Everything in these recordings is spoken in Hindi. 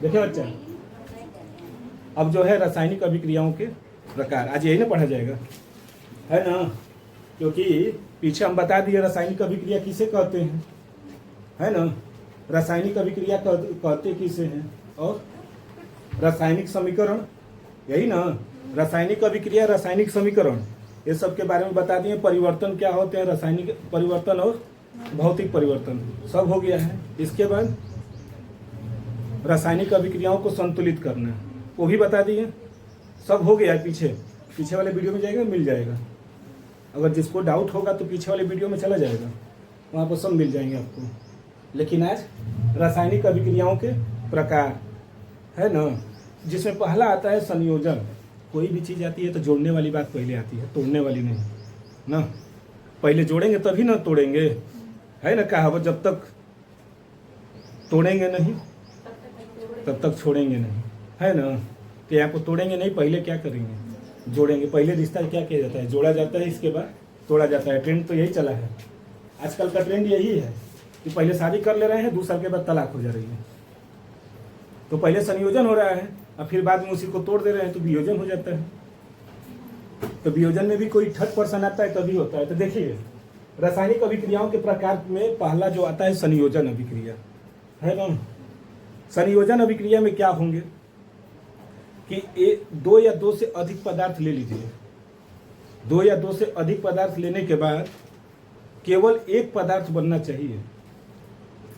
देखिए बच्चा, अब जो है रासायनिक अभिक्रियाओं के प्रकार, आज यही ना पढ़ा जाएगा, है ना। क्योंकि पीछे हम बता दिए रासायनिक अभिक्रिया किसे कहते हैं, है ना। रासायनिक अभिक्रिया कहते किसे हैं, और रासायनिक समीकरण, यही ना। रासायनिक अभिक्रिया, रासायनिक समीकरण, ये सब के बारे में बता दिए। परिवर्तन क्या होते हैं, रासायनिक परिवर्तन और भौतिक परिवर्तन, सब हो गया है। इसके बाद रासायनिक अभिक्रियाओं को संतुलित करना, वो भी बता दिए। सब हो गया है। पीछे वाले वीडियो में जाएगा, मिल जाएगा। अगर जिसको डाउट होगा तो पीछे वाले वीडियो में चला जाएगा, वहाँ पर सब मिल जाएंगे आपको। लेकिन आज रासायनिक अभिक्रियाओं के प्रकार, है ना, जिसमें पहला आता है संयोजन। कोई भी चीज़ आती है तो जोड़ने वाली बात पहले आती है, तोड़ने वाली नहीं ना। पहले जोड़ेंगे तभी ना तोड़ेंगे, है ना कहावत, जब तक तोड़ेंगे नहीं तब तक छोड़ेंगे नहीं, है ना। तो यहाँ को तोड़ेंगे नहीं, पहले क्या करेंगे, जोड़ेंगे। पहले रिश्ता क्या किया जाता है, जोड़ा जाता है, इसके बाद तोड़ा जाता है। ट्रेंड तो यही चला है, आजकल का ट्रेंड यही है कि पहले शादी कर ले रहे हैं, 2 साल के बाद तलाक हो जा रही है। तो पहले संयोजन हो रहा है और फिर बाद में उसी को तोड़ दे रहे हैं तो वियोजन हो जाता है। तो वियोजन में भी कोई थर्ड पर्सन आता है तभी होता है। तो देखिए, रासायनिक अभिक्रियाओं के प्रकार में पहला जो आता है संयोजन अभिक्रिया, है ना। संयोजन अभिक्रिया में क्या होंगे कि 2 या 2 से अधिक पदार्थ ले लीजिए। 2 या 2 से अधिक पदार्थ लेने के बाद केवल एक पदार्थ बनना चाहिए।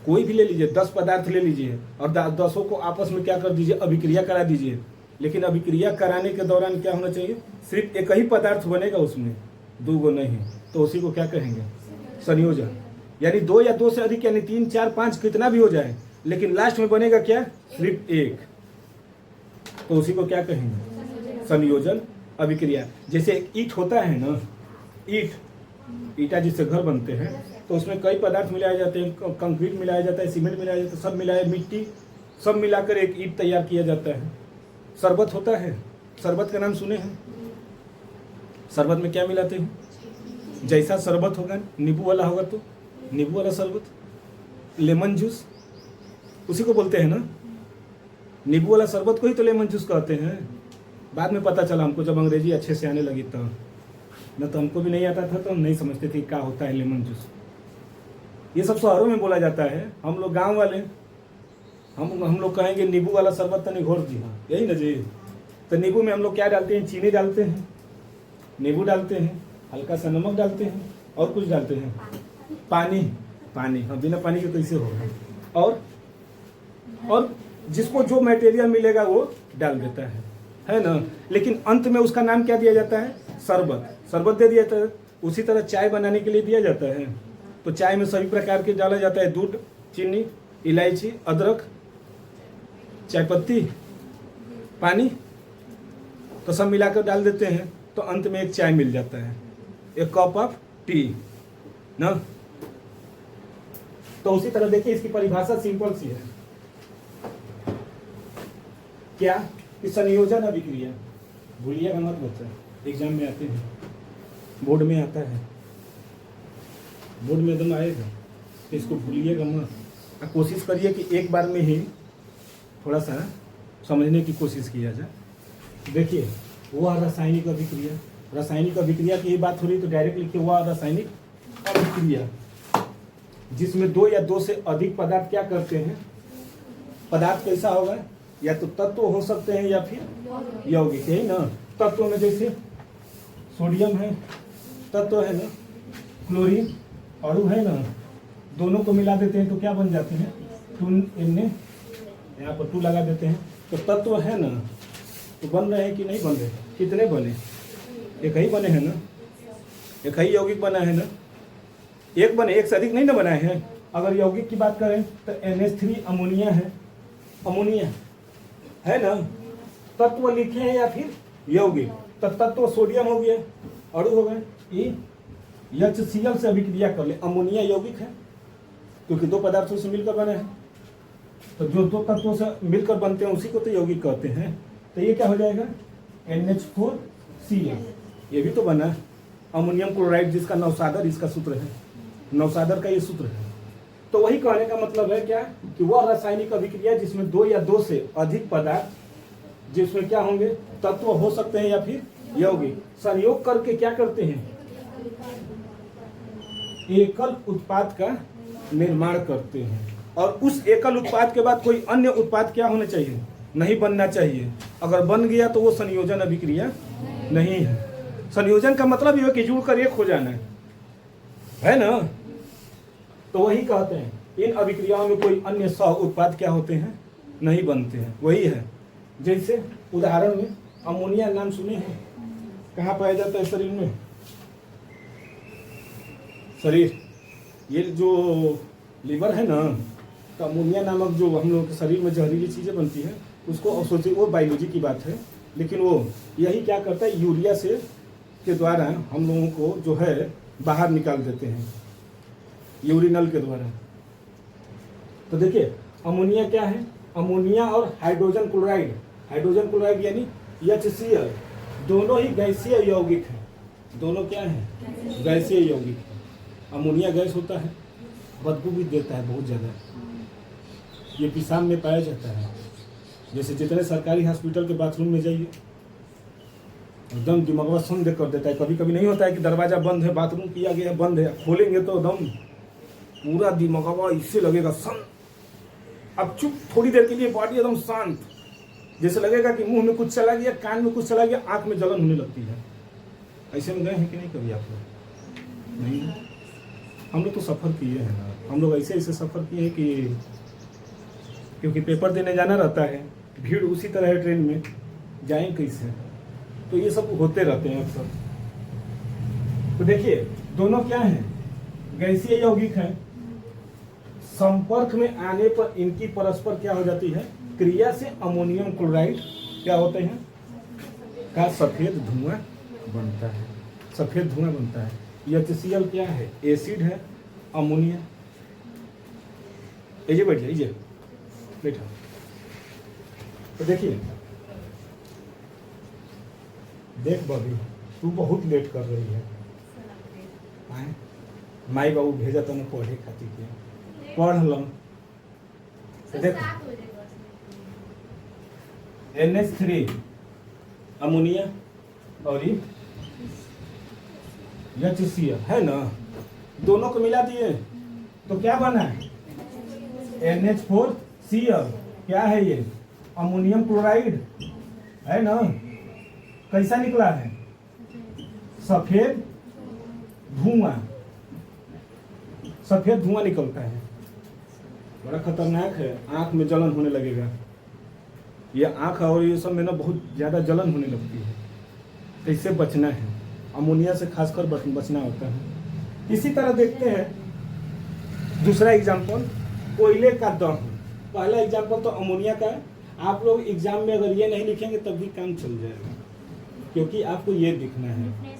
कोई भी ले लीजिए, 10 पदार्थ ले लीजिए और 10 को आपस में क्या कर दीजिए, अभिक्रिया करा दीजिए। लेकिन अभिक्रिया कराने के दौरान क्या होना चाहिए, सिर्फ एक ही पदार्थ बनेगा उसमें, 2 गो नहीं। तो उसी को क्या कहेंगे, संयोजन। यानी 2 या 2 से अधिक, यानी 3, 4, 5 कितना भी हो जाए, लेकिन लास्ट में बनेगा क्या, सिर्फ एक। तो उसी को क्या कहेंगे, संयोजन अभिक्रिया। जैसे एक ईंट होता है ना, ईटा जिससे घर बनते हैं, तो उसमें कई पदार्थ मिलाए जाते हैं, कंक्रीट मिलाया जाता है, सीमेंट मिलाया जाता है, सब मिलाए, मिट्टी सब मिलाकर एक ईंट तैयार किया जाता है। शरबत होता है, शरबत का नाम सुने हैं। शरबत में क्या मिलाते हैं, जैसा शरबत होगा, नींबू वाला होगा तो नींबू वाला शरबत, लेमन जूस उसी को बोलते हैं ना। नींबू वाला शरबत को ही तो लेमन जूस कहते हैं। बाद में पता चला हमको, जब अंग्रेजी अच्छे से आने लगी तब। न तो हमको भी नहीं आता था, तो हम नहीं समझते थे क्या होता है लेमन जूस। ये सब शहरों में बोला जाता है। हम लोग गांव वाले, हम लोग कहेंगे नींबू वाला शरबत तो नहीं घोर दी, हाँ यही ना जी। तो नींबू में हम लोग क्या डालते हैं, चीनी डालते हैं, नींबू डालते हैं, हल्का सा नमक डालते हैं, और कुछ डालते हैं, पानी। हाँ, बिना पानी के कैसे होगा। और जिसको जो मटेरियल मिलेगा वो डाल देता है ना। लेकिन अंत में उसका नाम क्या दिया जाता है, शरबत दे दिया जाता है। उसी तरह चाय बनाने के लिए दिया जाता है, तो चाय में सभी प्रकार के डाला जाता है, दूध, चीनी, इलायची, अदरक, चायपत्ती, पानी, तो सब मिलाकर डाल देते हैं, तो अंत में एक चाय मिल जाता है, एक कप ऑफ टी ना। तो उसी तरह देखिए, इसकी परिभाषा सिंपल सी है, क्या कि संयोजन अभिक्रिया। भूलिएगा मत बच्चा, एग्जाम में आते हैं, बोर्ड में आता है, बोर्ड में एकदम आएगा, तो इसको भूलिएगा मत। कोशिश करिए कि एक बार में ही थोड़ा सा समझने की कोशिश किया जाए। देखिए, वह रासायनिक अभिक्रिया की ही बात हो रही, तो डायरेक्ट लिखिए वह रासायनिक अभिक्रिया जिसमें 2 या 2 से अधिक पदार्थ क्या करते हैं। पदार्थ कैसा होगा, या तो तत्व हो सकते हैं या फिर यौगिक, यही ना। तत्व में जैसे सोडियम है, तत्व है ना, क्लोरीन अणु है ना, दोनों को मिला देते हैं तो क्या बन जाते हैं, 2Na, यहाँ पर 2 लगा देते हैं, तो तत्व है ना। तो बन रहे हैं कि नहीं बन रहे, कितने बने, एक ही बने हैं ना, एक ही यौगिक बना है ना, एक बने, एक से अधिक नहीं ना बनाए हैं। अगर यौगिक की बात करें तो NH3 अमोनिया है, अमोनिया है ना। तत्व लिखे हैं या फिर यौगिक, तो तत्व सोडियम हो गया, अणु हो गए, HCl से अभिक्रिया कर ले, अमोनिया यौगिक है क्योंकि 2 पदार्थों से मिलकर बने हैं। तो जो 2 तत्वों से मिलकर बनते हैं उसी को तो यौगिक कहते हैं। तो ये क्या हो जाएगा, NH4Cl, ये भी तो बना है, अमोनियम क्लोराइड, जिसका नौसादर इसका सूत्र है, नौसादर का ये सूत्र है। तो वही कहने का मतलब है क्या कि वह रासायनिक अभिक्रिया जिसमें दो या दो से अधिक पदार्थ जिसमें क्या होंगे तत्व हो सकते हैं या फिर यौगिक संयोग करके क्या करते हैं एकल उत्पाद का निर्माण करते हैं। और उस एकल उत्पाद के बाद कोई अन्य उत्पाद क्या होना चाहिए, नहीं बनना चाहिए। अगर बन गया तो वो संयोजन अभिक्रिया नहीं है। संयोजन का मतलब ये है कि जुड़कर एक हो जाना है ना। तो वही कहते हैं इन अभिक्रियाओं में कोई अन्य सह उत्पाद क्या होते हैं, नहीं बनते हैं। वही है जैसे उदाहरण में अमोनिया नाम सुने हैं, कहाँ पाया जाता है शरीर में, शरीर ये जो लीवर है ना, तो अमोनिया नामक जो हम लोग के शरीर में जहरीली चीज़ें बनती हैं उसको सोचिए, वो बायोलॉजी की बात है, लेकिन वो यही क्या करता है यूरिया से के द्वारा हम लोगों को जो है बाहर निकाल देते हैं यूरिनल के द्वारा। तो देखिए अमोनिया क्या है, अमोनिया और हाइड्रोजन क्लोराइड यानी HCl दोनों ही गैसीय यौगिक हैं। दोनों क्या हैं, गैसीय यौगिक। अमोनिया गैस होता है, बदबू भी देता है बहुत ज़्यादा, ये पेशाब में पाया जाता है। जैसे जितने सरकारी हॉस्पिटल के बाथरूम में जाइए एकदम दिमागवा संदेह कर देता है। कभी कभी नहीं होता है कि दरवाज़ा बंद है, बाथरूम किया गया बंद है, खोलेंगे तो एकदम पूरा दिमागवा इससे लगेगा सन। अब चुप, थोड़ी देर के लिए बॉडी एकदम शांत, जैसे लगेगा कि मुंह में कुछ चला गया, कान में कुछ चला गया, आंख में जलन होने लगती है। ऐसे में गए हैं कि नहीं कभी आप लोग? नहीं, हम लोग तो सफ़र किए हैं ना, हम लोग ऐसे सफ़र किए हैं कि क्योंकि पेपर देने जाना रहता है, भीड़ उसी तरह है, ट्रेन में जाएं कैसे, तो ये सब होते रहते हैं अक्सर। तो देखिए दोनों क्या हैं, गैसीय यौगिक हैं। संपर्क में आने पर इनकी परस्पर क्या हो जाती है क्रिया से अमोनियम क्लोराइड क्या होते हैं का सफेद धुआं बनता है, सफेद धुआं बनता है। HCl क्या है, एसिड है, अमोनिया। ये बैठ जाइए, बैठा। तो देखिए, देख बबी तू बहुत लेट कर रही है। माई बाबू भेजा तो पढ़े खातिर के पढ़ लम। देख NH3 अमोनिया और HCl है ना, दोनों को मिला दिए तो क्या बना है NH4Cl। क्या है ये, अमोनियम क्लोराइड है ना। कैसा निकला है, सफेद धुआं, सफेद धुआं निकलता है, बड़ा खतरनाक है। आंख में जलन होने लगेगा, ये आंख और ये सब में ना बहुत ज़्यादा जलन होने लगती है। तो इससे बचना है, अमोनिया से खासकर बचना होता है। इसी तरह देखते हैं दूसरा एग्जाम्पल, कोयले का दहन। पहला एग्जाम्पल तो अमोनिया का है। आप लोग एग्जाम में अगर ये नहीं लिखेंगे तब भी काम चल जाएगा, क्योंकि आपको ये दिखना है।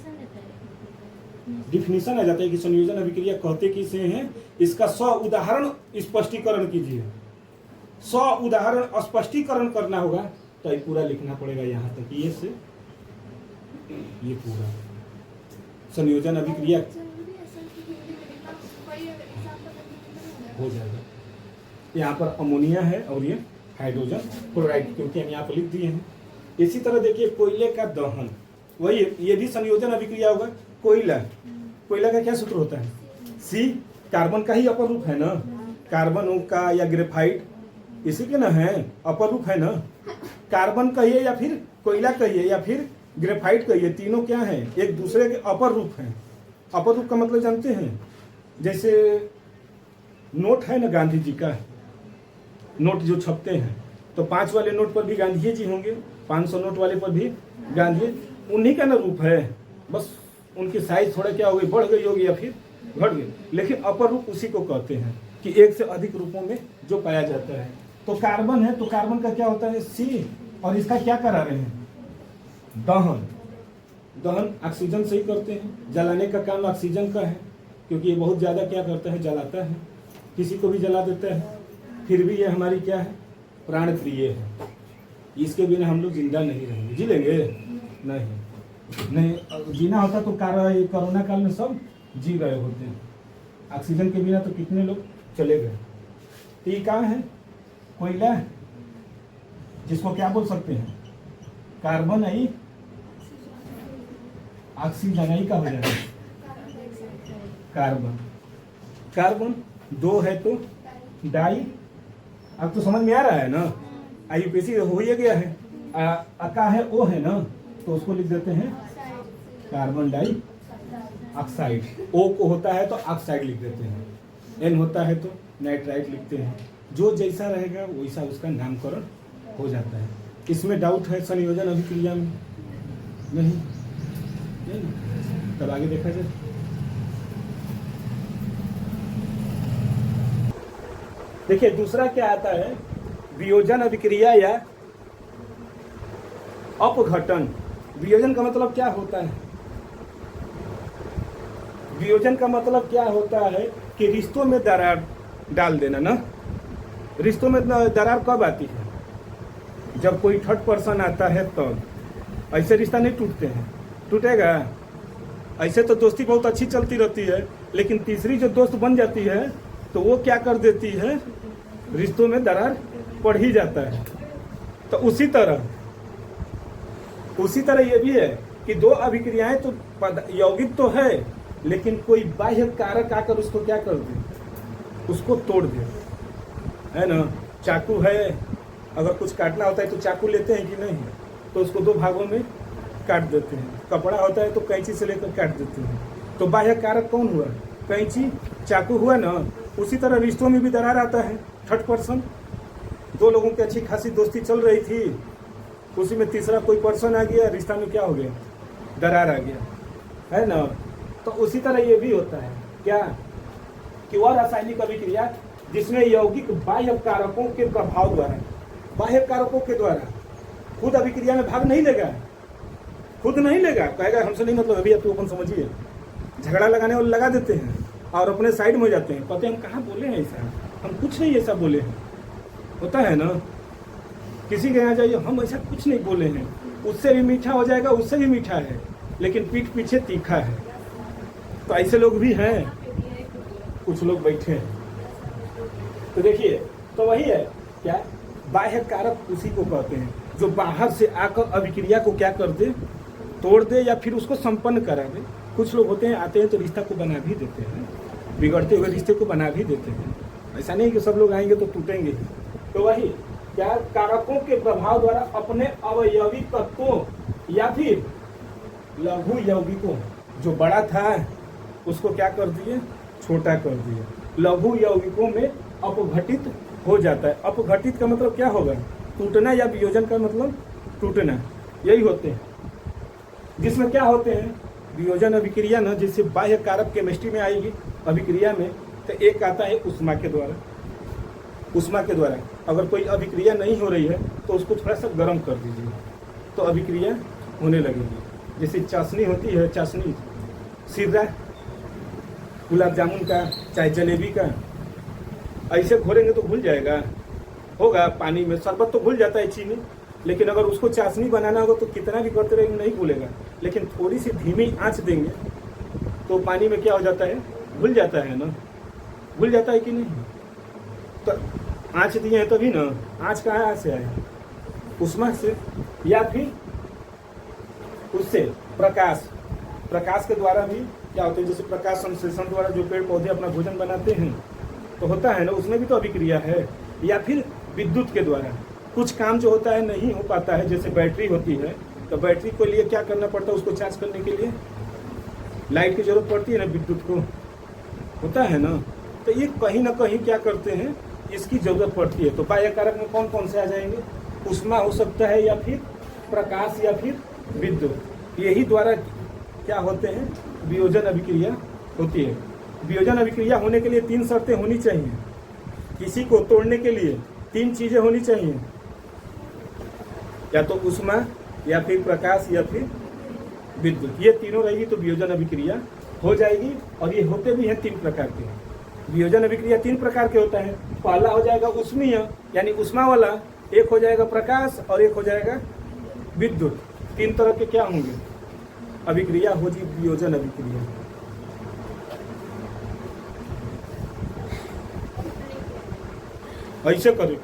डिफिनीशन आ जाता है कि संयोजन अभिक्रिया कहते किसे हैं, इसका 100 उदाहरण स्पष्टीकरण कीजिए। 100 उदाहरण स्पष्टीकरण करना होगा तो ये पूरा लिखना पड़ेगा, यहाँ तक ये से ये पूरा संयोजन अभिक्रिया हो जाएगा। यहाँ पर अमोनिया है और ये हाइड्रोजन क्लोराइड, क्योंकि हम यहाँ पर लिख दिए हैं। इसी तरह देखिए कोयले का दहन, वही ये भी संयोजन अभिक्रिया होगा। कोयला का क्या सूत्र होता है, C, कार्बन का ही अपर रूप है ना, कार्बन का या ग्रेफाइट इसी के ना है, अपर रूप है ना। कार्बन कहिए या फिर कोयला कहिए या फिर ग्रेफाइट कहिए, तीनों क्या हैं, एक दूसरे के अपर रूप हैं। अपर रूप का मतलब जानते हैं, जैसे नोट है ना गांधी जी का, नोट जो छपते हैं तो 5 वाले नोट पर भी गांधी जी होंगे, 500 नोट वाले पर भी गांधी, उन्हीं का ना रूप है। बस उनकी साइज थोड़ा क्या हो गई, बढ़ गई होगी या फिर घट गई, लेकिन अपर रूप उसी को कहते हैं कि एक से अधिक रूपों में जो पाया जाता है। तो कार्बन है तो कार्बन का क्या होता है C, और इसका क्या करा रहे हैं, दहन। दहन ऑक्सीजन से ही करते हैं, जलाने का काम ऑक्सीजन का है, क्योंकि ये बहुत ज़्यादा क्या करता है, जलाता है, किसी को भी जला देता है। फिर भी ये हमारी क्या है, प्राण प्रिय है, इसके बिना हम लोग जिंदा नहीं रहेंगे। जी लेंगे नहीं जीना होता तो कोरोना काल में सब जी गए होते हैं। ऑक्सीजन के बिना तो कितने लोग चले गए। तो ये कहाँ है? कोयला, जिसको क्या बोल सकते हैं? कार्बन आई ऑक्सीजन आई का हो जाएगा कार्बन। कार्बन 2 है तो डाई। अब तो समझ में आ रहा है ना? आईयूपीएसी हो ही गया है। का है ओ है ना, तो उसको लिख देते हैं कार्बन डाई ऑक्साइड। ओ को होता है तो ऑक्साइड लिख देते हैं, एन होता है तो नाइट्राइट लिखते हैं। जो जैसा रहेगा वैसा उसका नामकरण हो जाता है। इसमें डाउट है संयोजन अभिक्रिया में? नहीं, तब आगे देखा जाए। देखिए दूसरा क्या आता है? वियोजन अभिक्रिया या अपघटन। वियोजन का मतलब क्या होता है? वियोजन का मतलब क्या होता है कि रिश्तों में दरार डाल देना ना। रिश्तों में दरार कब आती है? जब कोई थर्ड पर्सन आता है तब। ऐसे रिश्ता नहीं टूटते हैं, टूटेगा? ऐसे तो दोस्ती बहुत अच्छी चलती रहती है, लेकिन तीसरी जो दोस्त बन जाती है तो वो क्या कर देती है? रिश्तों में दरार पड़ ही जाता है। तो उसी तरह ये भी है कि दो अभिक्रियाएं तो यौगिक तो है, लेकिन कोई बाह्य कारक आकर उसको क्या कर दे? उसको तोड़ दे, है ना? चाकू है, अगर कुछ काटना होता है तो चाकू लेते हैं कि नहीं? तो उसको 2 भागों में काट देते हैं। कपड़ा होता है तो कैंची से लेकर काट देते हैं। तो बाह्य कारक कौन हुआ? कैंची, चाकू हुआ ना। उसी तरह रिश्तों में भी दरार आता है। थर्ड पर्सन, 2 लोगों की अच्छी खासी दोस्ती चल रही थी, उसी में तीसरा कोई पर्सन आ गया, रिश्ता में क्या हो गया? दरार आ गया, है ना? तो उसी तरह ये भी होता है क्या कि वह रासायनिक अभिक्रिया जिसमें यौगिक बाह्य कारकों के प्रभाव द्वारा, बाह्य कारकों के द्वारा खुद अभिक्रिया में भाग नहीं लेगा, खुद नहीं लेगा, कहेगा हमसे नहीं मतलब, अभी आप तो अपन समझिए, झगड़ा लगाने वाले लगा देते हैं और अपने साइड में हो जाते हैं। पता है हम कहाँ बोले हैं ऐसा? हम कुछ नहीं ऐसा बोले हैं। होता है ना, किसी के यहाँ जाइए, हम ऐसा कुछ नहीं बोले हैं, उससे भी मीठा हो जाएगा, उससे भी मीठा है, लेकिन पीठ पीछे तीखा है। तो ऐसे लोग भी हैं, कुछ लोग बैठे हैं। तो देखिए, तो वही है क्या, बाह्य कारक उसी को कहते हैं जो बाहर से आकर अभिक्रिया को क्या कर दे? तोड़ दे या फिर उसको संपन्न करा दे। कुछ लोग होते हैं, आते हैं तो रिश्ता को बना भी देते हैं, बिगड़ते हुए रिश्ते को बना भी देते हैं। ऐसा नहीं कि सब लोग आएंगे तो टूटेंगे। तो वही क्या, कारकों के प्रभाव द्वारा अपने अवयवी तत्वों या फिर लघु यौगिकों, जो बड़ा था उसको क्या कर दिए? छोटा कर दिए। लघु यौगिकों में अपघटित हो जाता है। अपघटित का मतलब क्या होगा? टूटना, या वियोजन का मतलब टूटना, यही होते हैं। जिसमें क्या होते हैं? वियोजन अभिक्रिया ना, जैसे बाह्य कारक केमिस्ट्री में आएगी अभिक्रिया में, तो एक आता है उष्मा के द्वारा। उष्मा के द्वारा अगर कोई अभिक्रिया नहीं हो रही है तो उसको थोड़ा सा गर्म कर दीजिए तो अभिक्रिया होने लगेगी। जैसे चाशनी होती है, चाशनी, सिर्रा, गुलाब जामुन का चाहे जलेबी का, ऐसे घोलेंगे तो घुल जाएगा, होगा पानी में। शरबत तो घुल जाता है चीनी, लेकिन अगर उसको चाशनी बनाना होगा तो कितना भी करते रहेंगे नहीं घुलेगा। लेकिन थोड़ी सी धीमी आंच देंगे तो पानी में क्या हो जाता है? घुल जाता है ना, घुल जाता है कि नहीं? तो आंच दिए हैं तभी ना। आंच कहाँ से आया? उष्मा से, या फिर उससे प्रकाश, प्रकाश के द्वारा भी क्या होता है? जैसे प्रकाश संश्लेषण द्वारा जो पेड़ पौधे अपना भोजन बनाते हैं तो होता है ना, उसमें भी तो अभिक्रिया है। या फिर विद्युत के द्वारा कुछ काम जो होता है नहीं हो पाता है, जैसे बैटरी होती है, तो बैटरी को लिए क्या करना पड़ता है? उसको चार्ज करने के लिए लाइट की जरूरत पड़ती है ना, विद्युत को, होता है ना। तो ये कहीं ना कहीं क्या करते हैं? इसकी जरूरत पड़ती है। तो बाह्य कारक में कौन कौन से आ जाएंगे? उष्मा हो सकता है, या फिर प्रकाश, या फिर विद्युत। यही द्वारा क्या होते हैं? वियोजन अभिक्रिया होती है। वियोजन अभिक्रिया होने के लिए 3 शर्तें होनी चाहिए। किसी को तोड़ने के लिए 3 चीजें होनी चाहिए, या तो उष्मा, या फिर प्रकाश, या फिर विद्युत। ये तीनों रहेगी तो वियोजन अभिक्रिया हो जाएगी। और ये होते भी हैं 3 प्रकार के। वियोजन अभिक्रिया 3 प्रकार के होता है। पहला हो जाएगा उष्मीय, यानी उष्मा वाला, एक हो जाएगा प्रकाश, और एक हो जाएगा विद्युत। 3 तरह के क्या होंगे? अभिक्रिया हो जी, वियोजन अभिक्रिया। ऐसे करिए,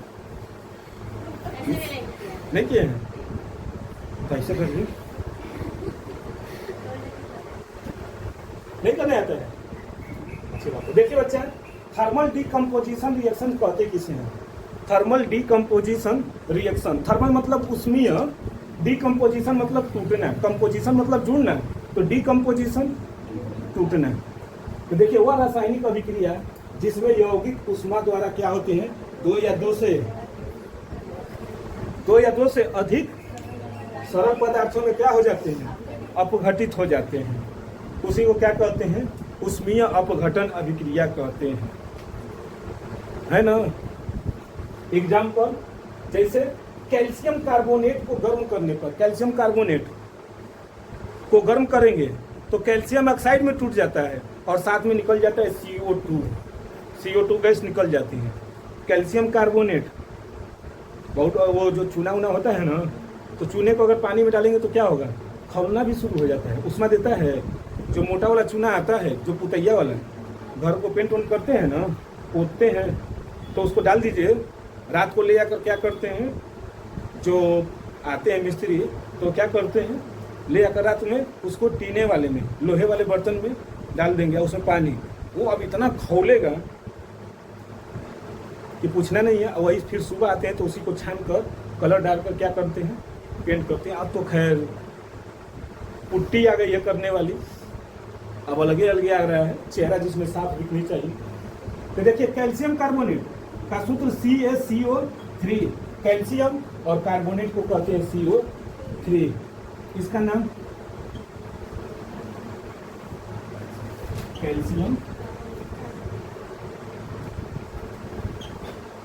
नहीं किए हैं तो ऐसे करिए, नहीं करने आता है। अच्छी बात है। देखिए बच्चा, थर्मल डीकम्पोजिशन रिएक्शन कहते किसे हैं? थर्मल डीकम्पोजिशन रिएक्शन, थर्मल मतलब उष्मीय, डीकम्पोजिशन मतलब टूटना, कंपोजिशन मतलब जुड़ना, तो डीकम्पोजिशन टूटना। तो देखिए वह रासायनिक अभिक्रिया जिसमें यौगिक उष्मा द्वारा क्या होते हैं, दो या दो से अधिक सरल पदार्थों में क्या हो जाते हैं, अपघटित हो जाते हैं, उसी को क्या कहते हैं, उष्मीय अपघटन अभिक्रिया कहते हैं, है ना। एग्जाम्पल, जैसे कैल्शियम कार्बोनेट को गर्म करने पर, कैल्शियम कार्बोनेट को गर्म करेंगे तो कैल्शियम ऑक्साइड में टूट जाता है और साथ में निकल जाता है CO2 गैस निकल जाती है। कैल्शियम कार्बोनेट बहुत, वो जो चूना उना होता है ना, तो चूने को अगर पानी में डालेंगे तो क्या होगा, खौलना भी शुरू हो जाता है, उष्मा देता है। जो मोटा वाला चूना आता है, जो पुतैया वाला, घर को पेंट वेंट करते हैं ना, पोतते हैं, तो उसको डाल दीजिए, रात को ले जाकर क्या करते हैं, जो आते हैं मिस्त्री तो क्या करते हैं, ले जाकर रात में उसको टीने वाले में, लोहे वाले बर्तन में डाल देंगे, उसमें पानी, वो अब इतना खौलेगा कि पूछना नहीं है। वही फिर सुबह आते हैं तो उसी को छान कर कलर डालकर क्या करते हैं, पेंट करते हैं। अब तो खैर पुट्टी आ गई है करने वाली, अब अलगे अलगे आ रहा है, चेहरा जिसमें साफ दिखनी चाहिए। तो देखिए कैल्शियम कार्बोनेट का सूत्र CaCO3, कैल्शियम और कार्बोनेट को कहते हैं CO3। इसका नाम कैल्शियम,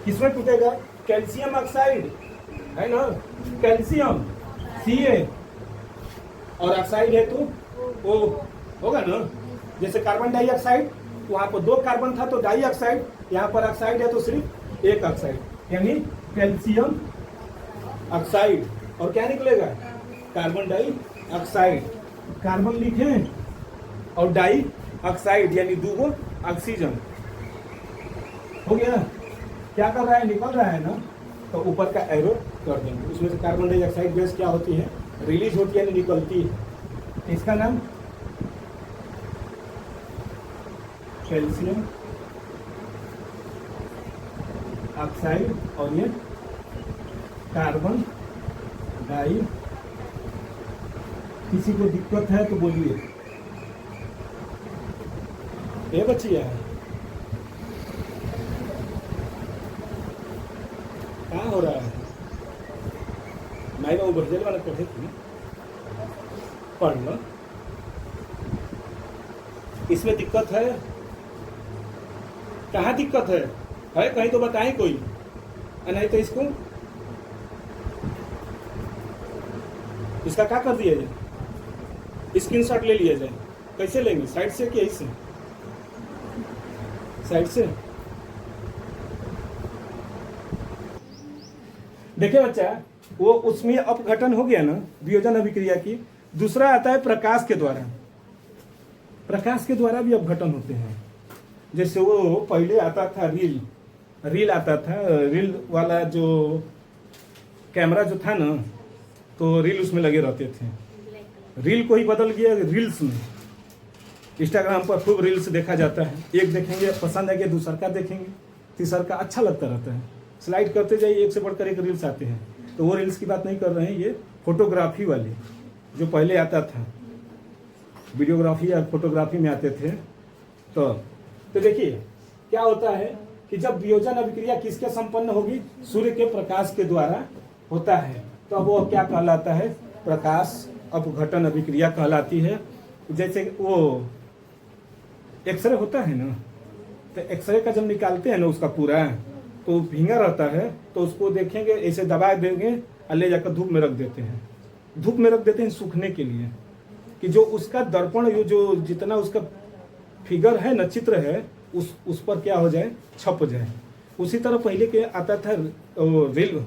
किसमें टूटेगा, कैल्शियम ऑक्साइड, है ना, कैल्शियम Ca और ऑक्साइड है तो O होगा ना। जैसे कार्बन डाइऑक्साइड, वहां पर 2 कार्बन था तो डाइऑक्साइड, यहाँ पर ऑक्साइड है तो सिर्फ 1 ऑक्साइड, यानी कैल्शियम ऑक्साइड। और क्या निकलेगा, कार्बन डाइऑक्साइड, कार्बन लिखे और डाई ऑक्साइड यानी 2 ऑक्सीजन, हो गया। क्या कर रहा है, निकल रहा है ना, तो ऊपर का एरो कर देंगे। उसमें से कार्बन डाइऑक्साइड गैस क्या होती है, रिलीज होती है, यानी निकलती है। इसका नाम कैल्शियम ऑक्साइड और ये कार्बन डाई। किसी को दिक्कत है तो बोलिए। ये बच्चिया क्या हो रहा है, मैं वो बर्जल वाला पढ़े थे, पढ़ लो। इसमें दिक्कत है, कहाँ दिक्कत है कहीं तो बताएं कोई, नहीं तो इसका क्या कर दिया जाए, स्क्रीनशॉट ले लिया जाए। कैसे लेंगे, साइड से कि ऐसे, साइड से। देखिए बच्चा, वो उसमें अपघटन हो गया ना, वियोजन अभिक्रिया की। दूसरा आता है प्रकाश के द्वारा, प्रकाश के द्वारा भी अपघटन होते हैं। जैसे वो पहले आता था रील आता था, रील वाला जो कैमरा जो था ना, तो रील उसमें लगे रहते थे। रील को ही बदल गया रील्स में। इंस्टाग्राम पर खूब रील्स देखा जाता है, एक देखेंगे पसंद आएगा, दूसरा का देखेंगे, तीसरा का अच्छा लगता रहता है, स्लाइड करते जाइए, एक से बढ़कर एक रील्स आते हैं। तो वो रील्स की बात नहीं कर रहे हैं, ये फोटोग्राफी वाली जो पहले आता था, वीडियोग्राफी या फोटोग्राफी में आते थे। तो देखिए क्या होता है कि जब वियोजन अभिक्रिया किसके संपन्न होगी, सूर्य के प्रकाश के द्वारा होता है, तो वो क्या कहलाता है, प्रकाश अपघटन अभिक्रिया कहलाती है। जैसे वो एक्सरे होता है ना, तो एक्सरे का जब निकालते हैं ना उसका पूरा, तो भींगा रहता है, तो उसको देखेंगे, ऐसे दबा देंगे और ले जाकर धूप में रख देते हैं। धूप में रख देते हैं सूखने के लिए, कि जो उसका दर्पण, जो जितना उसका फिगर है ना, चित्र है, उस पर क्या हो जाए, छप जाए। उसी तरह पहले के आता था रील,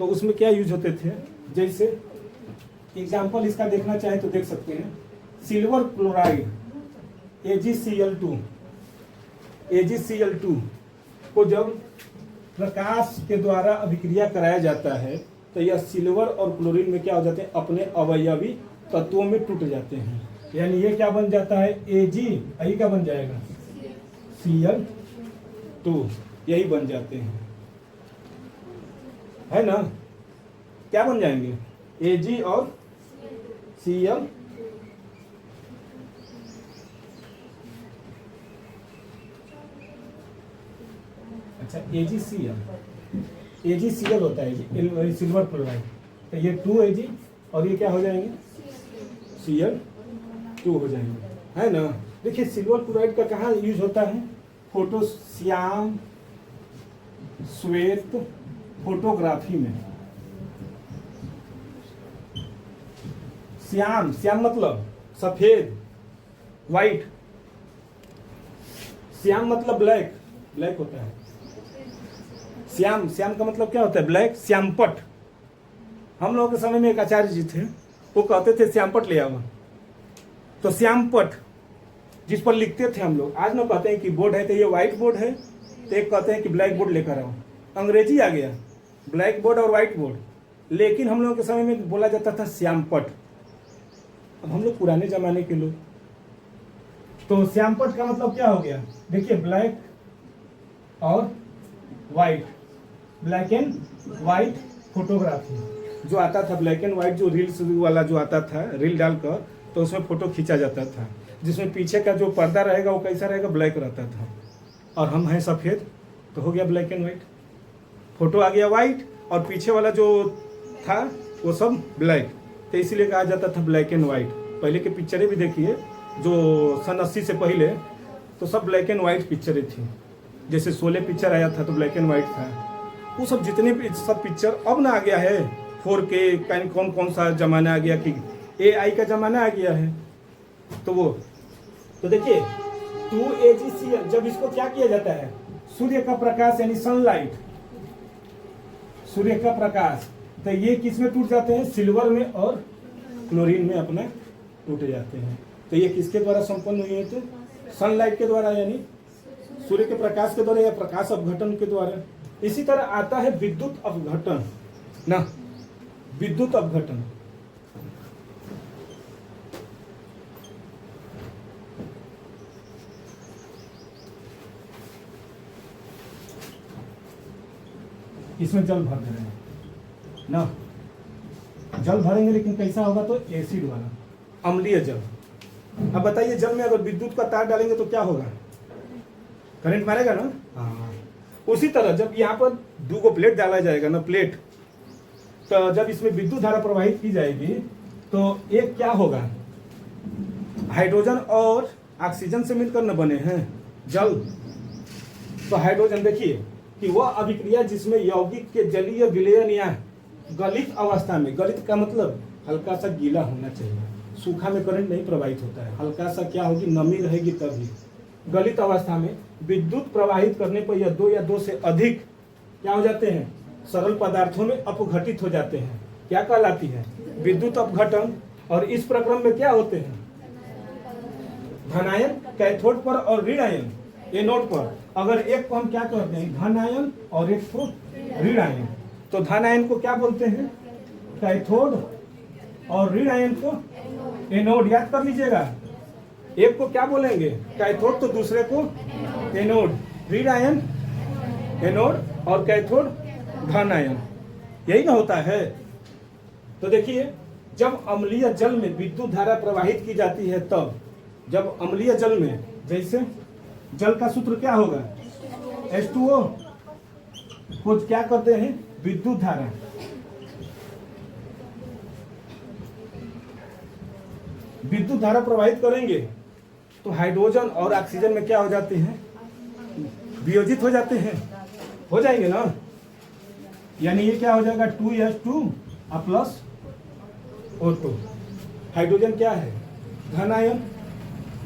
तो उसमें क्या यूज होते थे, जैसे एग्जाम्पल इसका देखना चाहे तो देख सकते हैं। सिल्वर क्लोराइड AgCl2 को जब प्रकाश के द्वारा अभिक्रिया कराया जाता है तो यह सिल्वर और क्लोरीन में क्या हो जाते हैं, अपने अवयवी तत्वों में टूट जाते हैं। यानी ये क्या बन जाता है, Ag, यही क्या बन जाएगा, Cl2, यही बन जाते हैं, है ना। क्या बन जाएंगे, Ag और Cl। अच्छा, AgCl होता है जी, सिल्वर क्लोराइड। तो ये 2Ag और ये क्या हो जाएंगे, Cl2 हो जाएंगे, है ना। देखिए सिल्वर क्लोराइड का कहाँ यूज होता है, श्याम श्वेत फोटोग्राफी में। श्याम मतलब सफेद, वाइट। श्याम मतलब ब्लैक होता है। श्याम का मतलब क्या होता है, ब्लैक। श्यामपट, हम लोगों के समय में एक आचार्य जी थे, वो कहते थे श्यामपट ले आओ। तो श्यामपट जिस पर लिखते थे हम लोग, आज ना कहते हैं कि बोर्ड है तो ये व्हाइट बोर्ड है, तो एक कहते हैं कि ब्लैक बोर्ड लेकर आओ। अंग्रेजी आ गया, ब्लैक बोर्ड और व्हाइट बोर्ड, लेकिन हम लोगों के समय में बोला जाता था श्यामपट। अब हम लोग पुराने जमाने के लोग, तो श्यामपट का मतलब क्या हो गया, देखिए ब्लैक और white, black and white photography जो आता था, ब्लैक एंड व्हाइट जो रील्स वाला जो आता था, रील डालकर तो उसमें फोटो खींचा जाता था, जिसमें पीछे का जो पर्दा रहेगा वो कैसा रहेगा, ब्लैक रहता था, और हम हैं सफ़ेद, तो हो गया ब्लैक एंड व्हाइट। फोटो आ गया व्हाइट और पीछे वाला जो था वो सब ब्लैक, तो इसीलिए कहा जाता था ब्लैक एंड व्हाइट। पहले के पिक्चरें भी देखिए जो सन 80 से पहले, तो सब ब्लैक एंड व्हाइट पिक्चरें थी। जैसे शोले पिक्चर आया था तो ब्लैक एंड व्हाइट था। वो सब जितने भी सब पिक्चर अब ना आ गया है 4K, कौन सा ज़माना आ गया कि AI का ज़माना आ गया है। तो वो तो देखिए 2AgCl, जब इसको क्या किया जाता है, सूर्य का प्रकाश यानी सनलाइट, सूर्य का प्रकाश, तो ये किस में टूट जाते हैं, सिल्वर में और क्लोरीन में अपना टूट जाते हैं। तो ये किसके द्वारा संपन्न हुई है, तो सनलाइट के द्वारा, यानी सूर्य के प्रकाश के द्वारा या प्रकाश अपघटन के द्वारा। इसी तरह आता है विद्युत अपघटन ना, विद्युत अपघटन। इसमें जल भर दे रहे हैं ना, जल भरेंगे लेकिन कैसा होगा, तो एसिड वाला, अम्लीय जल। अब बताइए जल में अगर विद्युत का तार डालेंगे तो क्या होगा, करंट मारेगा ना। हाँ, उसी तरह जब यहाँ पर 2 प्लेट डाला जाएगा ना, प्लेट, तो जब इसमें विद्युत धारा प्रवाहित की जाएगी तो एक क्या होगा, हाइड्रोजन और ऑक्सीजन से मिलकर न बने हैं जल। तो हाइड्रोजन देखिए कि वह अभिक्रिया जिसमें यौगिक के जलीय विलयन या गलित अवस्था में, गलित का मतलब हल्का सा गीला होना चाहिए, सूखा में करंट नहीं प्रवाहित होता है, हल्का सा क्या होगी, नमी रहेगी तभी। गलित अवस्था में विद्युत प्रवाहित करने पर यह 2 या 2 से अधिक क्या हो जाते हैं, सरल पदार्थों में अपघटित हो जाते हैं। क्या कहलाती है, विद्युत अपघटन। और इस प्रक्रम में क्या होते हैं, धनायन कैथोड पर और ऋण आयन एनोड पर। अगर एक को हम क्या कहते हैं, धन आयन, और एक को ऋण आयन, तो धन आयन को क्या बोलते हैं, कैथोड, और ऋण आयन को एनोड। याद कर लीजिएगा, एक को क्या बोलेंगे, कैथोड, तो दूसरे को एनोड। ऋण आयन एनोड और कैथोड धन आयन, यही ना होता है। तो देखिए जब अम्लीय जल में विद्युत धारा प्रवाहित की जाती है, तब जब अम्लीय जल में, जैसे जल का सूत्र क्या होगा, H2O को क्या करते हैं, विद्युत धारा, विद्युत धारा प्रवाहित करेंगे तो हाइड्रोजन और ऑक्सीजन में क्या हो जाते हैं, वियोजित हो जाते हैं, हो जाएंगे ना। यानी ये क्या हो जाएगा, 2H2 प्लस O2। हाइड्रोजन क्या है, धन आयन,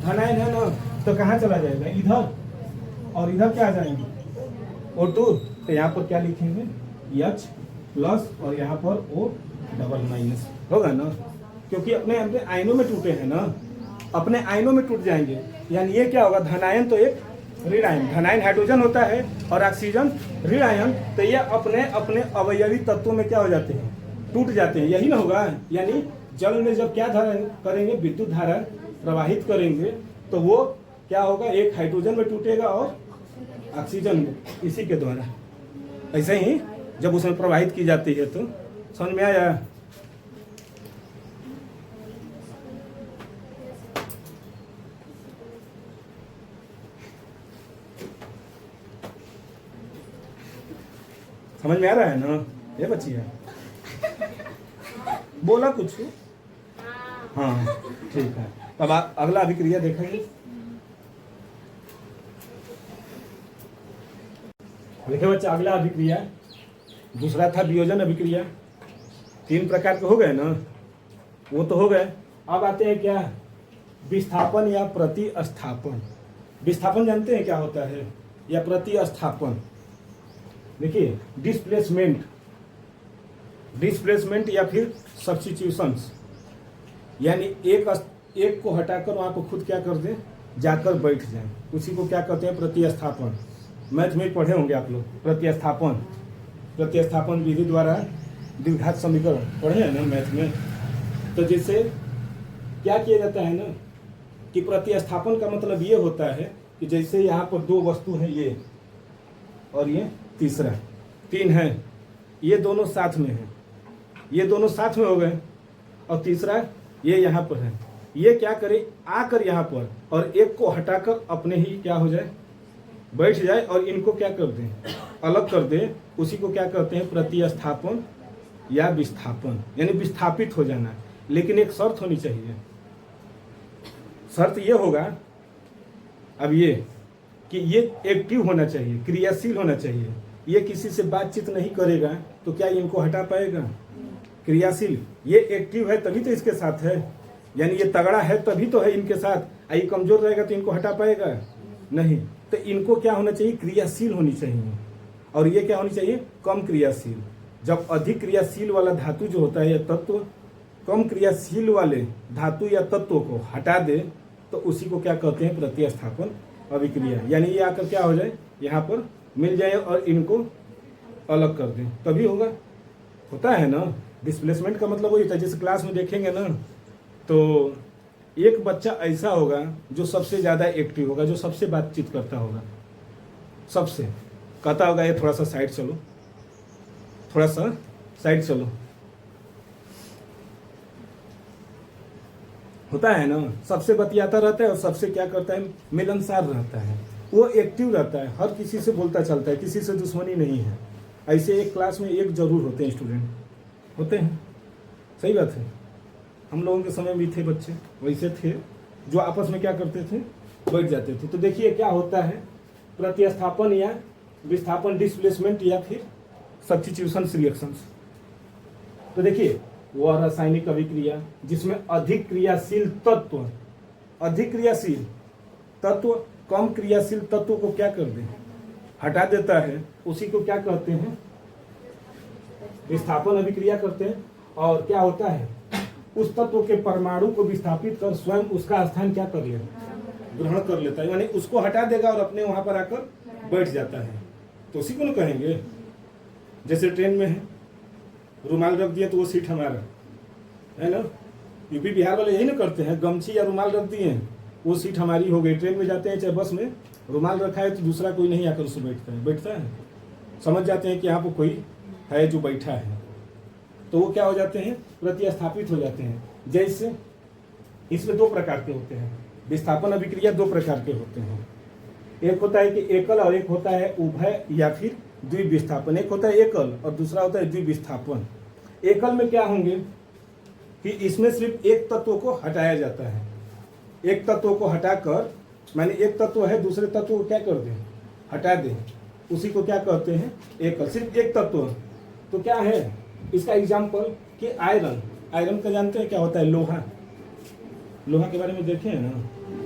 धन आयन है ना, तो कहाँ चला जाएगा, इधर, और इधर क्या आ जाएंगे, O2। तो यहाँ पर क्या लिखेंगे, H प्लस, और यहाँ पर O डबल माइनस होगा ना, क्योंकि अपने अपने आयनों में टूटे हैं ना, अपने आयनों में टूट जाएंगे। यानी ये क्या होगा, धनायन तो एक ऋण आयन। धनायन हाइड्रोजन होता है और ऑक्सीजन ऋण आयन। तो ये अपने अपने अवयवी तत्वों में क्या हो जाते हैं, टूट जाते हैं। यही ना होगा, यानी जल में जब क्या धारा करेंगे, विद्युत धारा प्रवाहित करेंगे, तो वो क्या होगा, एक हाइड्रोजन में टूटेगा और ऑक्सीजन में, इसी के द्वारा। ऐसे ही जब उसमें प्रवाहित की जाती है तो समझ में आया। समझ में आ रहा है ना ये बच्चिया? बोला कुछ? हाँ ठीक है। तब अगला अभिक्रिया देखेंगे। देखिए बच्चा, अगला अभिक्रिया दूसरा था वियोजन अभिक्रिया। 3 प्रकार के हो गए ना, वो तो हो गए। अब आते हैं क्या, विस्थापन या प्रतिस्थापन। विस्थापन जानते हैं क्या होता है, या प्रतिस्थापन? देखिए, डिस्प्लेसमेंट या फिर सब्स्टिट्यूशंस, यानी एक को हटाकर वहां को खुद क्या कर दें, जाकर बैठ जाए, उसी को क्या कहते हैं, प्रतिस्थापन। मैथ में पढ़े होंगे आप लोग प्रतिस्थापन विधि द्वारा द्विघात समीकरण पढ़े हैं ना मैथ में। तो जैसे क्या किया जाता है ना, कि प्रतिस्थापन का मतलब ये होता है कि जैसे यहाँ पर 2 वस्तु हैं, ये और ये तीसरा, 3 है, ये दोनों साथ में हैं, ये दोनों साथ में हो गए, और तीसरा ये यहाँ पर है। ये क्या करे, आकर यहाँ पर और एक को हटाकर अपने ही क्या हो जाए, बैठ जाए, और इनको क्या कर दें, अलग कर दे, उसी को क्या कहते हैं, प्रतिस्थापन या विस्थापन, यानी विस्थापित हो जाना। लेकिन एक शर्त होनी चाहिए। शर्त ये होगा अब ये कि ये एक्टिव होना चाहिए, क्रियाशील होना चाहिए। ये किसी से बातचीत नहीं करेगा तो क्या इनको हटा पाएगा? क्रियाशील, ये एक्टिव है तभी तो इसके साथ है, यानी ये तगड़ा है तभी तो है इनके साथ। ये कमजोर रहेगा तो इनको हटा पाएगा नहीं। तो इनको क्या होना चाहिए, क्रियाशील होनी चाहिए। और ये क्या होनी चाहिए, कम क्रियाशील। जब अधिक क्रियाशील वाला धातु जो होता है या तत्व कम क्रियाशील वाले धातु या तत्वों को हटा दे तो उसी को क्या कहते हैं, प्रतिस्थापन अभिक्रिया। यानी ये आकर क्या हो जाए, यहाँ पर मिल जाए और इनको अलग कर दें, तभी होगा। होता है ना, डिस्प्लेसमेंट का मतलब वही होता है। जैसे क्लास में देखेंगे ना, तो एक बच्चा ऐसा होगा जो सबसे ज़्यादा एक्टिव होगा, जो सबसे बातचीत करता होगा, सबसे कहता होगा ये थोड़ा सा साइड चलो, थोड़ा सा साइड चलो। होता है ना, सबसे बतियाता रहता है और सबसे क्या करता है, मिलनसार रहता है, वो एक्टिव रहता है, हर किसी से बोलता चलता है, किसी से दुश्मनी नहीं है। ऐसे एक क्लास में एक जरूर होते हैं स्टूडेंट, होते हैं, सही बात है। हम लोगों के समय भी थे बच्चे वैसे थे जो आपस में क्या करते थे, बैठ जाते थे। तो देखिए क्या होता है, प्रतिस्थापन या विस्थापन, डिस्प्लेसमेंट या फिर सब्स्टिट्यूशन रिएक्शंस। तो देखिए वह रासायनिक अभिक्रिया जिसमें अधिक क्रियाशील तत्व कम क्रियाशील तत्व को क्या कर दे, हटा देता है, उसी को क्या कहते हैं, विस्थापन अभिक्रिया करते हैं। और क्या होता है, उस तत्व के परमाणु को विस्थापित कर स्वयं उसका स्थान क्या कर लेता, ग्रहण कर लेता है, यानी उसको हटा देगा और अपने वहां पर आकर बैठ जाता है। तो उसी को ना कहेंगे, जैसे ट्रेन में है, रुमाल रख दिया तो वो सीट हमारा है ना। यूपी बिहार वाले यही ना करते हैं, गमछी या रुमाल रख दिए वो सीट हमारी हो गई। ट्रेन में जाते हैं चाहे बस में, रुमाल रखा है तो दूसरा कोई नहीं आकर उससे बैठता है, समझ जाते हैं कि यहाँ पर कोई है जो बैठा है, तो वो क्या हो जाते हैं, प्रतिस्थापित हो जाते हैं। जैसे इसमें 2 प्रकार के होते हैं, विस्थापन अभिक्रिया 2 प्रकार के होते हैं। एक होता है कि एकल और एक होता है उभय या फिर द्विविस्थापन। एक होता है एकल और दूसरा होता है द्विविस्थापन। एकल में क्या होंगे कि इसमें सिर्फ एक तत्व को हटाया जाता है, एक तत्व को हटाकर, माने एक तत्व है दूसरे तत्व को क्या कर दें, हटा दें, उसी को क्या कहते हैं, एकल। सिर्फ एक तत्व। तो क्या है इसका एग्जाम्पल कि आयरन का जानते हैं क्या होता है, लोहा के बारे में देखे हैं ना।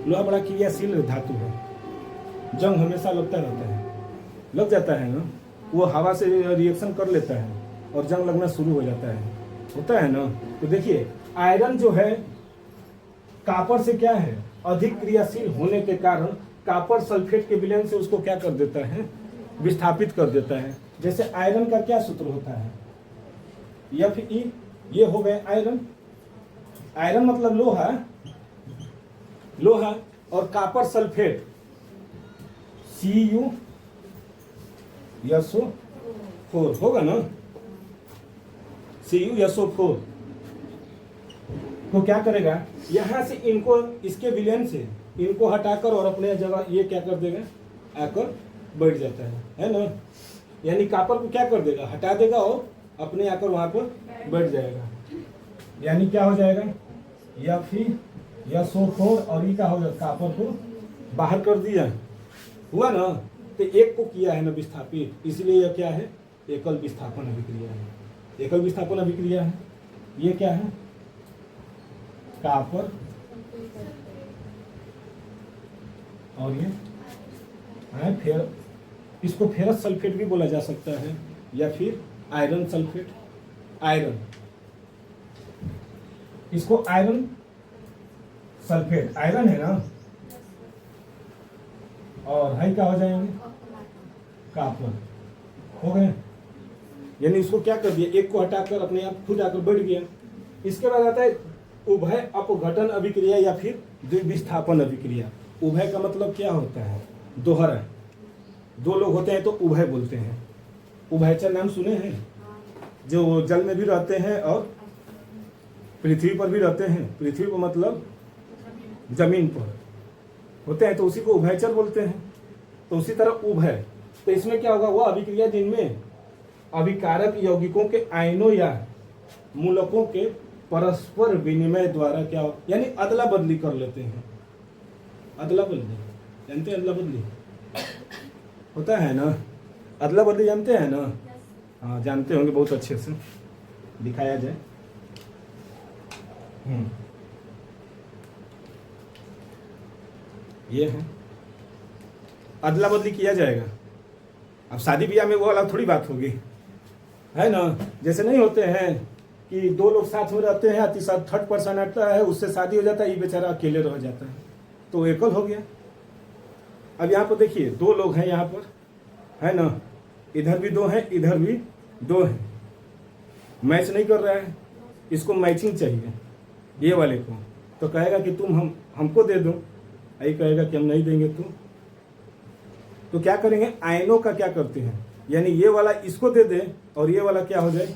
लोहा बड़ा क्रियाशील धातु है, जंग हमेशा लगता रहता है, लग जाता है ना, वो हवा से रिएक्शन कर लेता है और जंग लगना शुरू हो जाता है, होता है ना। तो देखिए आयरन जो है कापर से क्या है, अधिक क्रियाशील होने के कारण कॉपर सल्फेट के विलयन से उसको क्या कर देता है, विस्थापित कर देता है। जैसे आयरन का क्या सूत्र होता है, Fe, ये हो गए आयरन। आयरन मतलब लोहा, लोहा, और कॉपर सल्फेट CuSO4 होगा ना, CuSO4 तो क्या करेगा, यहां से इनको, इसके विलयन से इनको हटाकर और अपने जगह ये क्या कर देगा, आकर बैठ जाता है ना। यानी कॉपर को क्या कर देगा, हटा देगा और अपने आकर वहां पर बैठ जाएगा। यानी क्या हो जाएगा, SO4 और ये क्या हो जाएगा, कॉपर को बाहर कर दिया, हुआ ना। तो एक को किया है ना विस्थापित, इसलिए यह क्या है, एकल विस्थापन अभिक्रिया है। एकल विस्थापन अभिक्रिया है। ये क्या है, कॉपर और ये है फिर, इसको फेरस सल्फेट भी बोला जा सकता है या फिर आयरन सल्फेट। आयरन, इसको आयरन सल्फेट, आयरन है ना, और हाई क्या हो जाएंगे, कॉपर हो गए। यानी इसको क्या कर दिया, एक को हटाकर अपने आप खुद आकर बैठ गया। इसके बाद आता है उभय अपघटन अभिक्रिया या फिर द्विविस्थापन अभिक्रिया। उभय का मतलब क्या होता है, दोहरा, दो लोग होते हैं तो उभय बोलते हैं। उभयचर नाम सुने हैं, जो जल में भी रहते हैं और पृथ्वी पर भी रहते हैं। पृथ्वी पर मतलब जमीन पर होते हैं, तो उसी को उभयचर बोलते हैं। तो उसी तरह उभय, तो इसमें क्या होगा, वह अभिक्रिया जिनमें अभिकारक यौगिकों के आयनों या मूलकों के परस्पर विनिमय द्वारा क्या हो, यानी अदला बदली कर लेते हैं। अदला बदली जानते हैं, अदला बदली होता है ना, अदला बदली जानते हैं ना, हाँ जानते होंगे, बहुत अच्छे से दिखाया जाए। ये है, अदला बदली किया जाएगा। अब शादी ब्याह में वो अलग थोड़ी बात होगी, है ना। जैसे नहीं होते हैं कि दो लोग साथ में रहते हैं, तीसरा थर्ड पर्सन आता है, उससे शादी हो जाता है, ये बेचारा अकेले रह जाता है, तो एकल हो गया। अब यहाँ पर देखिए, दो लोग हैं यहाँ पर, है ना, इधर भी दो हैं, इधर भी दो हैं, मैच नहीं कर रहा है, इसको मैचिंग चाहिए ये वाले को, तो कहेगा कि तुम हमको दे दो, यही कहेगा कि हम नहीं देंगे तुम। तो क्या करेंगे, आयनों का क्या करते हैं, यानी ये वाला इसको दे दे और ये वाला क्या हो जाए,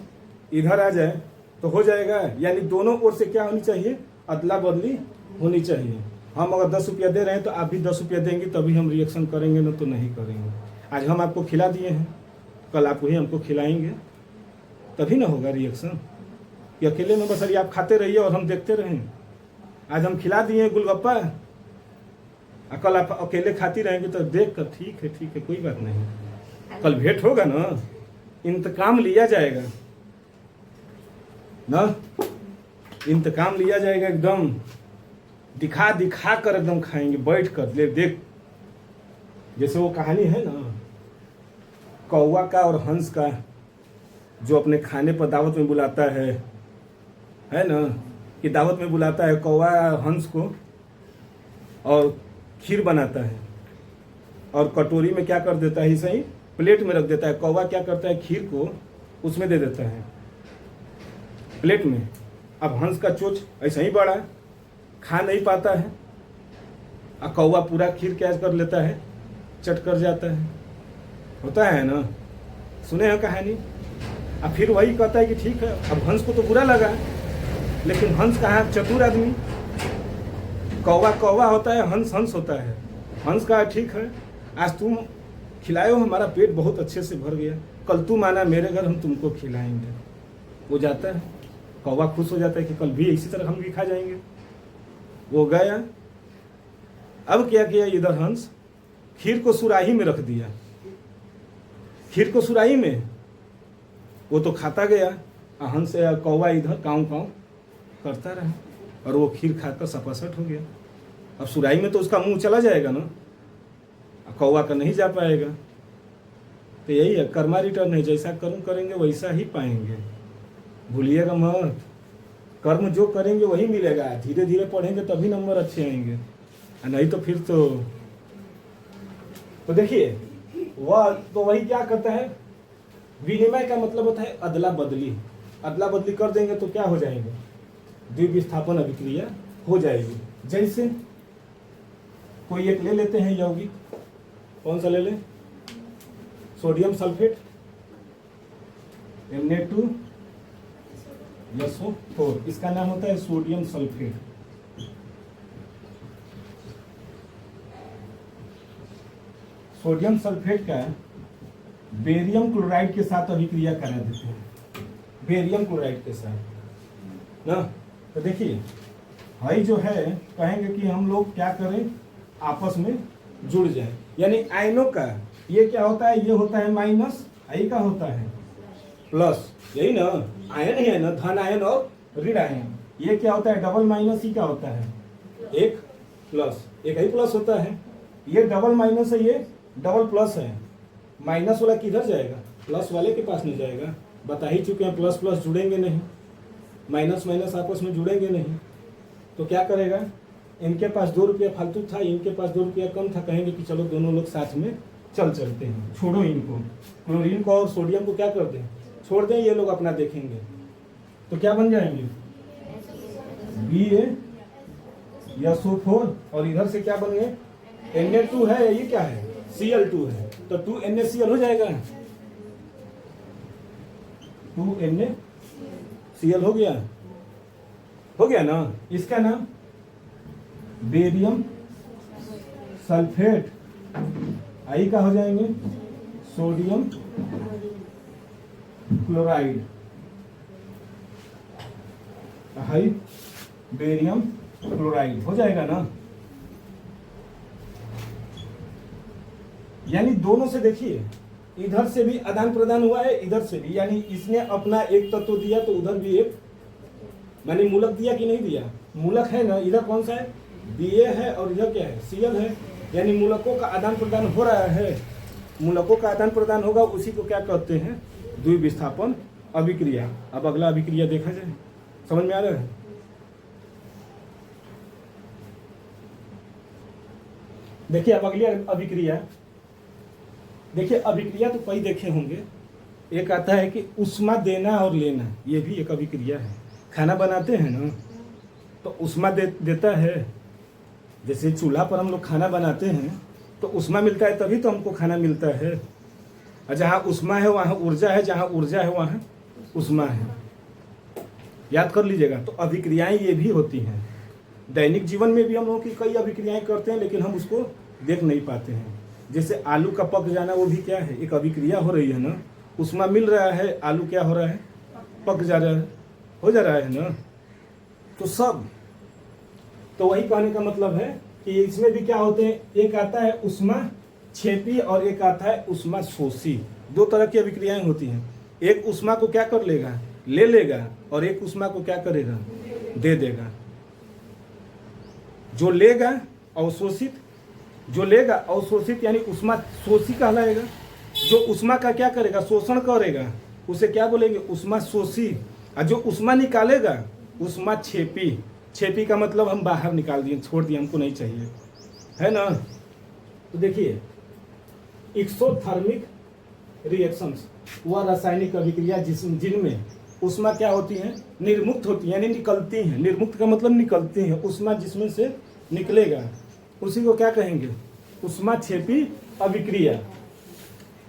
इधर आ जाए, तो हो जाएगा। यानी दोनों ओर से क्या होनी चाहिए, अदला बदली होनी चाहिए। हम अगर 10 रुपया दे रहे हैं तो आप भी 10 रुपया देंगे, तभी हम रिएक्शन करेंगे, ना तो नहीं करेंगे। आज हम आपको खिला दिए हैं, कल आप वही हमको खिलाएंगे, तभी ना होगा रिएक्शन। कि अकेले में बस आप खाते रहिए और हम देखते रहें। आज हम खिला दिए गोलगप्पा, कल आप अकेले खाती रहेंगे, तो देख कर ठीक है कोई बात नहीं, कल भेंट होगा ना, इंतकाम लिया जाएगा ना, इंतकाम लिया जाएगा, एकदम दिखा कर एकदम खाएंगे बैठ कर। ले देख, जैसे वो कहानी है ना कौवा का और हंस का, जो अपने खाने पर दावत में बुलाता है ना, कि दावत में बुलाता है कौवा हंस को और खीर बनाता है, और कटोरी में क्या कर देता है, ऐसे ही प्लेट में रख देता है। कौवा क्या करता है, खीर को उसमें दे देता है प्लेट में। अब हंस का चोंच ऐसा ही बड़ा है, खा नहीं पाता है, और कौवा पूरा खीर क्या कर लेता है, चट कर जाता है। होता है ना, सुने हैं कहानी। अब फिर वही कहता है कि ठीक है, अब हंस को तो बुरा लगा, लेकिन हंस कहाँ, चतुर आदमी, कौवा कौवा होता है, हंस हंस होता है। हंस कहा ठीक है, आज तुम खिलाए हो, हमारा पेट बहुत अच्छे से भर गया, कल तुम आना मेरे घर, हम तुमको खिलाएंगे। वो जाता है, कौवा खुश हो जाता है कि कल भी इसी तरह हम भी खा जाएंगे। वो गया, अब क्या किया, इधर हंस खीर को सुराही में रख दिया। खीर को सुराही में वो तो खाता गया, हंस कौवा इधर काँव काँव करता रहा, और वो खीर खाकर सपासट हो गया। अब सुराही में तो उसका मुंह चला जाएगा ना, कौवा का नहीं जा पाएगा। तो यही है, कर्मा रिटर्न है, जैसा कर्म करेंगे वैसा ही पाएंगे, भूलिएगा मत। कर्म जो करेंगे वही मिलेगा, धीरे धीरे पढ़ेंगे तभी नंबर अच्छे आएंगे, नहीं तो फिर तो तो देखिए वह तो वही क्या करता है, विनिमय का मतलब होता है अदला बदली। अदला बदली कर देंगे तो क्या हो जाएंगे, द्विविस्थापन अभिक्रिया हो जाएगी। जैसे कोई एक ले लेते हैं यौगिक, कौन सा ले लें, सोडियम सल्फेट Na2SO4, इसका नाम होता है सोडियम सल्फेट। सोडियम सल्फेट का बेरियम क्लोराइड के साथ अभिक्रिया करा देते हैं, बेरियम क्लोराइड के साथ ना। तो देखिए भाई जो है कहेंगे कि हम लोग क्या करें, आपस में जुड़ जाए, यानी आयनों का ये क्या होता है, ये होता है माइनस, आई का होता है प्लस, यही ना आयन ही है ना, धन आयन और ऋण आयन। ये क्या होता है, डबल माइनस ही क्या होता है, एक प्लस, एक ही प्लस होता है। ये डबल माइनस है, ये डबल प्लस है। माइनस वाला किधर जाएगा, प्लस वाले के पास नहीं जाएगा। बता ही चुके हैं प्लस प्लस जुड़ेंगे नहीं, माइनस माइनस आपस में जुड़ेंगे नहीं। तो क्या करेगा, इनके पास 2 रुपया फालतू था, इनके पास 2 रुपया कम था, कहेंगे कि चलो दोनों लोग साथ में चलते हैं, छोड़ो इनको, क्लोरीन को और सोडियम को क्या कर दें, छोड़ दें, ये लोग अपना देखेंगे। तो क्या बन जाएंगे, BaSO4, और इधर से क्या बन गए, Na2 है, ये क्या है, Cl2 है, तो 2NaCl हो जाएगा, 2NaCl हो गया ना। इसका नाम बेरियम सल्फेट, आई का हो जाएंगे sodium chloride, high barium chloride हो जाएगा ना। यानी दोनों से देखिए, इधर से भी आदान प्रदान हुआ है, इधर से भी, यानी इसने अपना एक तत्व दिया तो उधर भी एक, मैंने मूलक दिया कि नहीं दिया, मूलक है ना। इधर कौन सा है, Ba है, और इधर क्या है, Cl है, यानी मूलकों का आदान प्रदान हो रहा है। मूलकों का आदान प्रदान होगा, उसी को क्या कहते हैं, द्विविस्थापन अभिक्रिया। अब अगला अभिक्रिया देखा जाए, समझ में आ रहा है। देखिए अब अगली अभिक्रिया, देखिए अभिक्रिया तो कई देखे होंगे। एक आता है कि उष्मा देना और लेना, ये भी एक अभिक्रिया है। खाना बनाते हैं ना तो उष्मा देता है, जैसे चूल्हा पर हम लोग खाना बनाते हैं तो उष्मा मिलता है, तभी तो हमको खाना मिलता है। और जहाँ उष्मा है वहाँ ऊर्जा है, जहाँ ऊर्जा है वहाँ उष्मा है, याद कर लीजिएगा। तो अभिक्रियाएं ये भी होती हैं। दैनिक जीवन में भी हम लोग की कई अभिक्रियाएं करते हैं, लेकिन हम उसको देख नहीं पाते हैं। जैसे आलू का पक जाना, वो भी क्या है, एक अभिक्रिया हो रही है ना। उष्मा मिल रहा है, आलू क्या हो रहा है, पक जा रहा है, हो जा रहा है ना। तो सब, तो वही कहने का मतलब है कि इसमें भी क्या होते हैं, एक आता है उष्मा छेपी और एक आता है उष्मा शोषी। 2 तरह की अभिक्रियाएं होती हैं। एक उष्मा को क्या कर लेगा, ले लेगा, और एक उष्मा को क्या करेगा, दे देगा। जो लेगा अवशोषित, जो लेगा अवशोषित यानी उष्मा शोषी कहलाएगा। जो उष्मा का क्या करेगा, शोषण करेगा, उसे क्या बोलेंगे, उष्मा शोषी। और जो उष्मा निकालेगा, उष्मा छेपी। छेपी का मतलब हम बाहर निकाल दिए, छोड़ दिए, हमको नहीं चाहिए, है ना। तो देखिए एक्सोथर्मिक रिएक्शंस, वह रासायनिक अभिक्रिया जिनमें उष्मा क्या होती है, निर्मुक्त होती है, यानी निकलती हैं। निर्मुक्त का मतलब निकलती हैं, उष्मा जिसमें से निकलेगा उसी को क्या कहेंगे, उष्मा छेपी अभिक्रिया।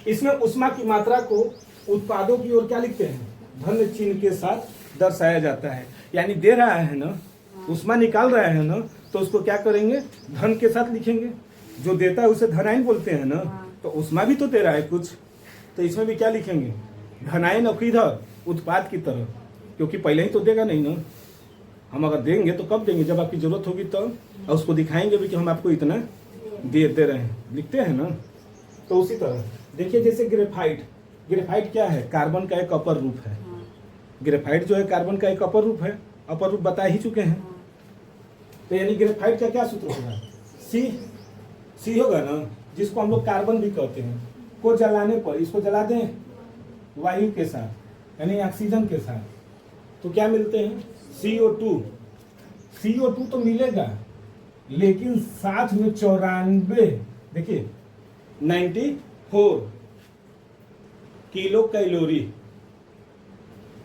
इसमें उष्मा की मात्रा को उत्पादों की ओर क्या लिखते हैं, धन चिन्ह के साथ दर्शाया जाता है। यानी दे रहा है ना, उष्मा निकाल रहा है ना, तो उसको क्या करेंगे, धन के साथ लिखेंगे। जो देता है उसे धनायन बोलते हैं ना, तो उष्मा भी तो दे रहा है कुछ, तो इसमें भी क्या लिखेंगे, धनायन। और किधर, उत्पाद की तरह, क्योंकि पहले ही तो देगा नहीं ना। हम अगर देंगे तो कब देंगे, जब आपकी जरूरत होगी तब, और उसको दिखाएंगे भी कि हम आपको इतना दे रहे हैं, लिखते हैं ना। तो उसी तरह देखिए, जैसे ग्रेफाइट, ग्रेफाइट क्या है, कार्बन का एक अपर रूप है। ग्रेफाइट जो है कार्बन का एक अपर रूप है, अपर रूप बता ही चुके हैं। तो यानी ग्रेफाइट का क्या सूत्र होगा, सी होगा ना, जिसको हम लोग कार्बन भी कहते हैं। को जलाने पर, इसको जला दें वायु के साथ यानी ऑक्सीजन के साथ, तो क्या मिलते हैं, CO2। CO2 तो मिलेगा, लेकिन साथ में 94, देखिए 94 किलो कैलोरी,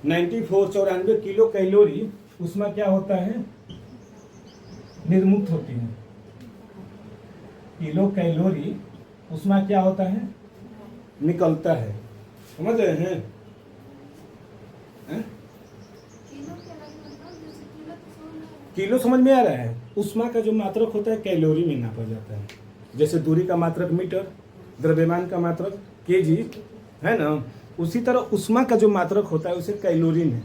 94 किलो कैलोरी उसमें क्या होता है, निर्मुक्त होती है। किलो कैलोरी उसमें क्या होता है, निकलता है। समझ रहे हैं? किलो समझ में आ रहा है? उष्मा का जो मात्रक होता है कैलोरी में नापा जाता है। जैसे दूरी का मात्रक मीटर, द्रव्यमान का मात्रक केजी, है ना? उसी तरह उष्मा का जो मात्रक होता है उसे कैलोरी में।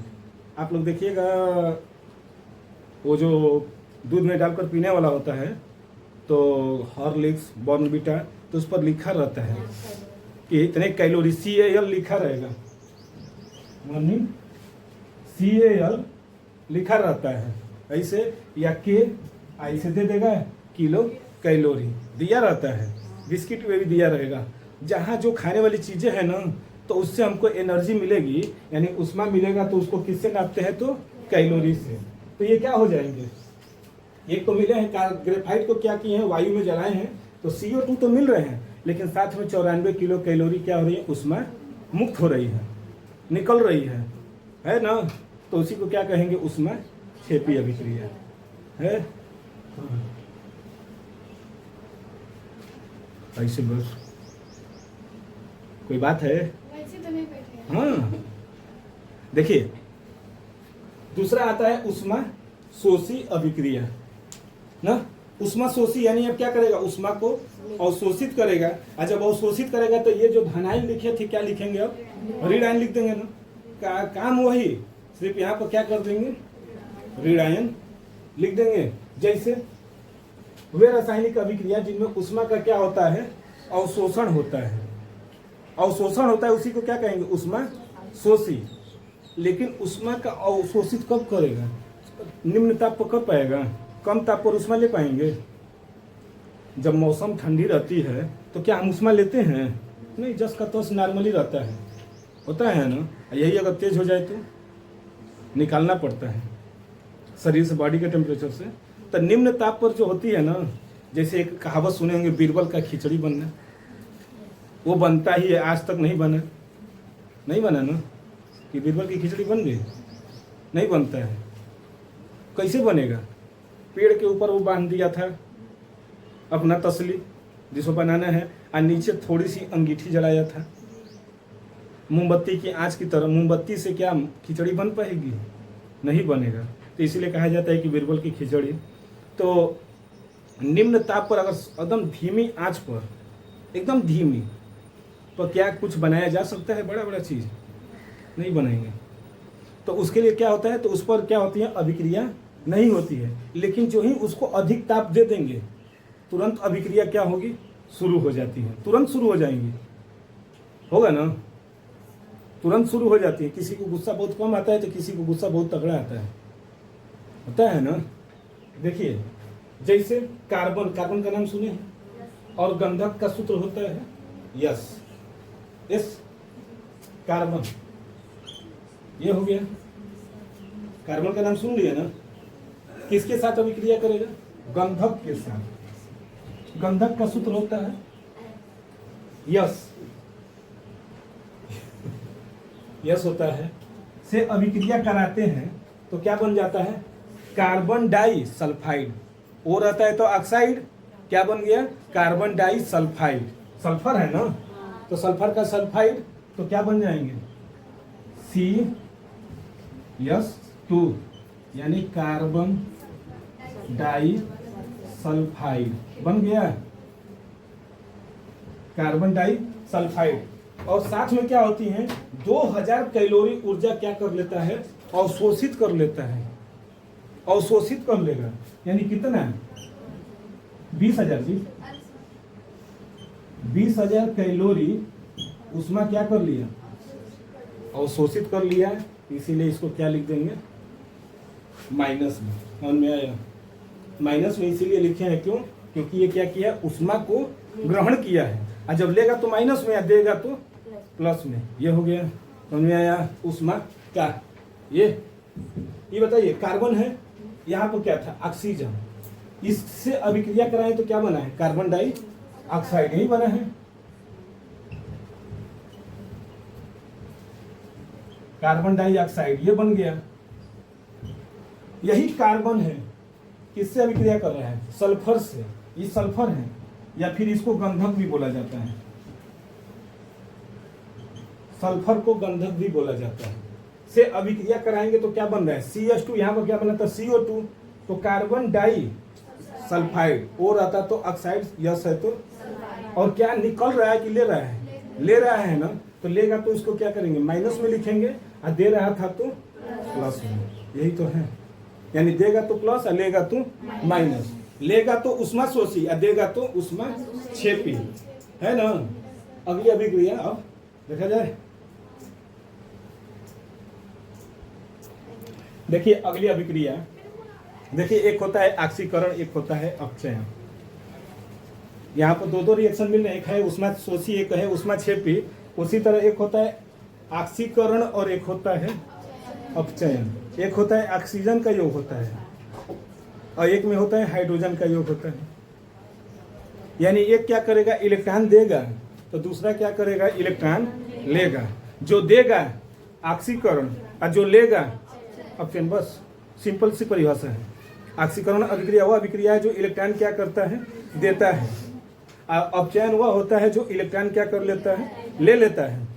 आप लोग देखिएगा, वो जो दूध में डालकर पीने वाला होता है, तो हॉर्लिक्स, बॉर्नविटा, तो उस पर लिखा रहता है कि इतने कैलोरी, CAL लिखा रहेगा, मॉर्निंग CAL लिखा रहता है ऐसे, या के ऐसे दे देगा, किलो कैलोरी दिया रहता है। बिस्किट में भी दिया रहेगा। जहाँ जो खाने वाली चीज़ें हैं ना, तो उससे हमको एनर्जी मिलेगी, यानी उष्मा मिलेगा, तो उसको किससे नापते हैं, तो कैलोरी से। तो ये क्या हो जाएंगे, एक तो मिले हैं, ग्रेफाइट को क्या किए हैं, वायु में जलाए हैं, तो CO2 तो मिल रहे हैं, लेकिन साथ में 94 किलो कैलोरी क्या हो रही है, उष्मा मुक्त हो रही है, निकल रही है ना? तो उसी को क्या कहेंगे, उष्मा क्षेपी अभिक्रिया है। ऐसे बस कोई बात है? हाँ, देखिए दूसरा आता है उष्मा शोषी अभिक्रिया ना। उष्मा शोषी यानी अब क्या करेगा, उष्मा को अवशोषित करेगा। और जब अवशोषित करेगा तो ये जो धनायन लिखे थे, क्या लिखेंगे अब, ऋणायन लिख देंगे ना। काम वही, सिर्फ यहाँ पर क्या कर देंगे, ऋणायन लिख देंगे। जैसे वे रासायनिक अभिक्रिया जिनमें उष्मा का क्या होता है, अवशोषण होता है। अवशोषण होता है, उसी को क्या कहेंगे, उष्मा शोषी। लेकिन उष्मा का अवशोषित कब करेगा, निम्न ताप पर कर पाएगा, कम ताप पर उष्मा ले पाएंगे। जब मौसम ठंडी रहती है तो क्या हम उष्मा लेते हैं, नहीं, जस का तस नॉर्मली रहता है, होता है ना। यही अगर तेज हो जाए तो निकालना पड़ता है शरीर से, बॉडी के टेम्परेचर से। तो निम्न ताप पर जो होती है ना, जैसे एक कहावत सुने होंगे, बीरबल का खिचड़ी बनना, वो बनता ही है, आज तक नहीं बना, नहीं बना ना, कि बीरबल की खिचड़ी बन गई, नहीं बनता है। कैसे बनेगा, पेड़ के ऊपर वो बांध दिया था अपना तसली जिसको बनाना है, और नीचे थोड़ी सी अंगीठी जलाया था, मोमबत्ती की आंच की तरह। मोमबत्ती से क्या खिचड़ी बन पाएगी, नहीं बनेगा। तो इसीलिए कहा जाता है कि बीरबल की खिचड़ी। तो निम्न ताप पर, अगर एकदम धीमी आंच पर, एकदम धीमी, तो क्या कुछ बनाया जा सकता है, बड़ा बड़ा चीज़ नहीं बनाएंगे। तो उसके लिए क्या होता है, तो उस पर क्या होती है, अभिक्रिया नहीं होती है। लेकिन जो ही उसको अधिक ताप दे देंगे, तुरंत अभिक्रिया क्या होगी, शुरू हो जाती है, तुरंत शुरू हो जाएंगी, होगा ना, तुरंत शुरू हो जाती है। किसी को गुस्सा बहुत कम आता है तो किसी को गुस्सा बहुत तगड़ा आता है, होता है ना। देखिए जैसे कार्बन, कार्बन का नाम सुने हैं, और गंधक का सूत्र होता है यस, यस कार्बन, ये हो गया। कार्बन का नाम सुन लिया ना। किसके साथ अभिक्रिया करेगा, गंधक के साथ। गंधक का सूत्र होता है यस, यस होता है। से अभिक्रिया कराते हैं तो क्या बन जाता है, कार्बन डाई सल्फाइड। वो रहता है तो ऑक्साइड, क्या बन गया, कार्बन डाई सल्फाइड। सल्फर है ना, तो सल्फर का सल्फाइड, तो क्या बन जाएंगे, CH2, यानी कार्बन डाई सल्फाइड बन गया, कार्बन डाई सल्फाइड। और साथ में क्या होती है, 2000 कैलोरी ऊर्जा क्या कर लेता है, अवशोषित कर लेता है, अवशोषित कर लेगा। यानी कितना, 20,000 जी, 20,000 कैलोरी उसमें क्या कर लिया, अवशोषित कर लिया। इसीलिए इसको क्या लिख देंगे, माइनस में। समझ में आया, माइनस में इसीलिए लिखे हैं, क्यों, क्योंकि ये क्या किया, उष्मा को ग्रहण किया है, और जब लेगा तो माइनस में, या देगा तो प्लस में। ये हो गया, समझ में आया, उष्मा क्या, ये बताइए, कार्बन है, यहाँ पर क्या था, ऑक्सीजन, इससे अभिक्रिया कराएं तो क्या बना है, कार्बन डाई ऑक्साइड, यही बना है। कार्बन डाइऑक्साइड ये बन गया। यही कार्बन है, किससे अभिक्रिया कर रहा है? सल्फर से। ये सल्फर है, या फिर इसको गंधक भी बोला जाता है। सल्फर को गंधक भी बोला जाता है। से अभिक्रिया कराएंगे तो क्या बन रहा है? CH2। यहाँ पर क्या बना था? CO2। तो कार्बन डाई सल्फाइड, ओ रहता तो ऑक्साइड, यस है तो, और क्या निकल रहा है कि ले रहा है? ले रहा है ना, तो लेगा तो उसको क्या करेंगे? माइनस में लिखेंगे, और दे रहा था तो प्लस में। यही तो है, यानी देगा तो प्लस और लेगा तो माइनस। लेगा तो उष्मा शोषी और देगा तो उष्मा क्षेपी, है ना। अगली अभिक्रिया अब देखा जाए। देखिए अगली अभिक्रिया, देखिए एक होता है ऑक्सीकरण, एक होता है अपचयन। यहाँ पर दो रिएक्शन मिल रहे हैं, एक है उष्मा शोषी, एक है उष्मा क्षेपी। उसी तरह एक होता है ऑक्सीकरण और एक होता है अपचयन। एक होता है ऑक्सीजन का योग होता है और एक में होता है हाइड्रोजन का योग होता है। यानी एक क्या करेगा? इलेक्ट्रॉन देगा, तो दूसरा क्या करेगा? इलेक्ट्रॉन लेगा। जो देगा ऑक्सीकरण और जो लेगा अपचयन। बस सिंपल सी परिभाषा है। ऑक्सीकरण अभिक्रिया वह अभिक्रिया है जो इलेक्ट्रॉन क्या करता है? देता है। अपचयन वह होता है जो इलेक्ट्रॉन क्या कर लेता है? ले लेता है।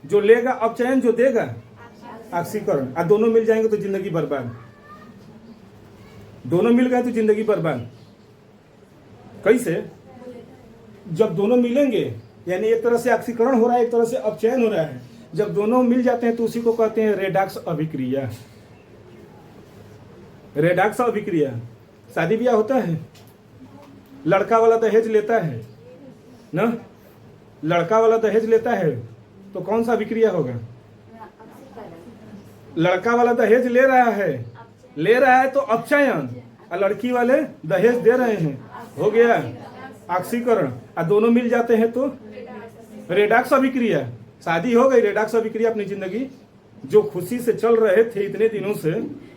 जो लेगा अपचयन, जो देगा ऑक्सीकरण। और दोनों मिल जाएंगे तो जिंदगी बर्बाद। दोनों मिल गए तो जिंदगी बर्बाद। कैसे? जब दोनों मिलेंगे, यानी एक तरह से ऑक्सीकरण हो रहा है, एक तरह से अपचयन हो रहा है। जब दोनों मिल जाते हैं तो उसी को कहते हैं रेडॉक्स अभिक्रिया। रेडॉक्स अभिक्रिया। शादी ब्याह होता है, लड़का वाला दहेज लेता है ना, लड़का वाला दहेज लेता है तो कौन सा अभिक्रिया होगा? लड़का वाला दहेज ले रहा है तो अपचयन, और लड़की वाले दहेज दे रहे हैं, हो गया ऑक्सीकरण। और दोनों मिल जाते हैं तो रेडॉक्स अभिक्रिया। शादी हो गई, रेडॉक्स अभिक्रिया। अपनी जिंदगी जो खुशी से चल रहे थे इतने दिनों से,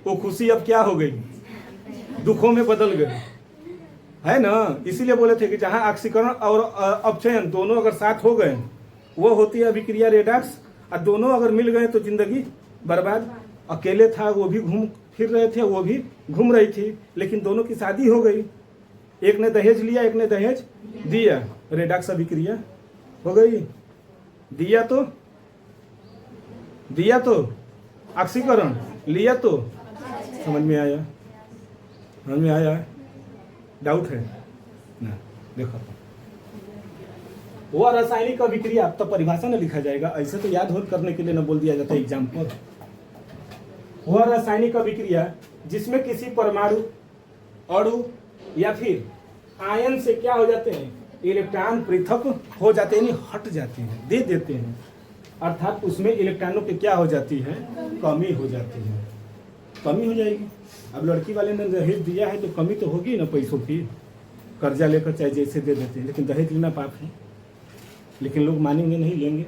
वो खुशी अब क्या हो गई? दुखों में बदल गई, है ना। इसीलिए बोले थे कि जहां ऑक्सीकरण और अपचयन दोनों अगर साथ हो गए, वो होती है अभिक्रिया रेडॉक्स। और दोनों अगर मिल गए तो जिंदगी बर्बाद। अकेले था वो भी घूम फिर रहे थे, वो भी घूम रही थी, लेकिन दोनों की शादी हो गई। एक ने दहेज लिया, एक ने दहेज दिया, रेडॉक्स अभिक्रिया हो गई। दिया तो ऑक्सीकरण, लिया तो। समझ में आया? डाउट है ना? देखो वो रासायनिक अभिक्रिया, अब तो परिभाषा में लिखा जाएगा, ऐसे तो याद हो करने के लिए ना बोल दिया जाता है एग्जाम पर। वह रासायनिक अभिक्रिया जिसमें किसी परमाणु, अणु या फिर आयन से क्या हो जाते हैं? इलेक्ट्रॉन पृथक हो जाते हैं, यानी हट जाते हैं, दे देते हैं। अर्थात उसमें इलेक्ट्रॉनों की क्या हो जाती है? कमी हो जाती है, कमी हो जाएगी। अब लड़की वाले ने दहेज दिया है तो कमी तो होगी ना पैसों की। कर्जा लेकर चाहे जैसे दे देते हैं, लेकिन दहेज लेना पाप है, लेकिन लोग मानेंगे नहीं, लेंगे।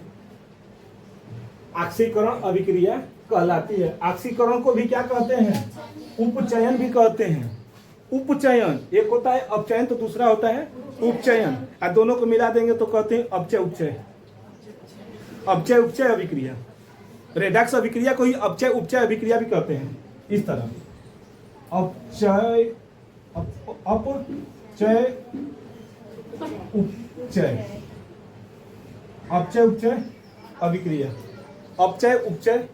ऑक्सीकरण अभिक्रिया कहलाती है। ऑक्सीकरण को भी क्या कहते हैं? उपचयन भी कहते हैं। उपचयन एक होता है अपचयन, तो दूसरा होता है उपचयन, और दोनों को मिला देंगे तो कहते हैं अपचय उपचय। अपचय उपचय अभिक्रिया। रेडॉक्स अभिक्रिया को ही अपचय उपचय अभिक्रिया भी कहते हैं। इस तरह अपचय अपचय उपचय, अपचय उपचय अभिक्रिया। अपचय उपचय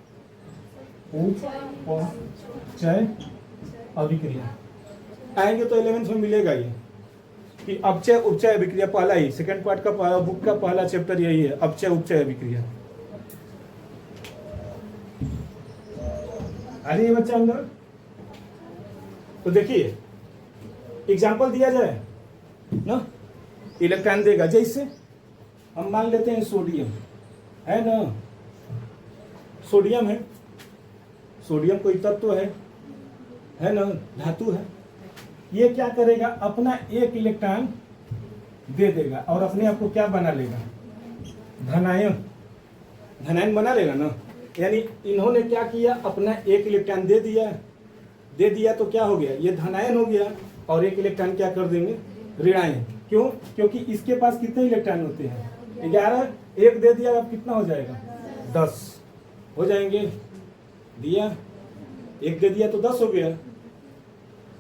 उपचय अभिक्रिया आएंगे तो 11th में मिलेगा ये कि अपचय उपचय अभिक्रिया। पहला ही सेकंड पार्ट का बुक का पहला चैप्टर यही है, अपचय उपचय अभिक्रिया। आ जाइए बच्चा अंदर। तो देखिए एग्जाम्पल दिया जाए ना, इलेक्ट्रॉन देगा। जैसे हम मान लेते हैं सोडियम है ना, सोडियम है, सोडियम कोई तत्व है ना, धातु है। ये क्या करेगा? अपना एक इलेक्ट्रॉन दे देगा और अपने आप को क्या बना लेगा? धनायन। धनायन बना लेगा ना। यानी इन्होंने क्या किया? अपना एक इलेक्ट्रॉन दे दिया तो क्या हो गया? ये धनायन हो गया। और एक इलेक्ट्रॉन क्या कर देंगे? ऋणायन। क्यों? क्योंकि इसके पास कितने इलेक्ट्रॉन होते हैं? 11। एक दे दिया, अब कितना हो जाएगा? 10। हो जाएंगे। दिया, एक दे दिया तो 10 हो गया,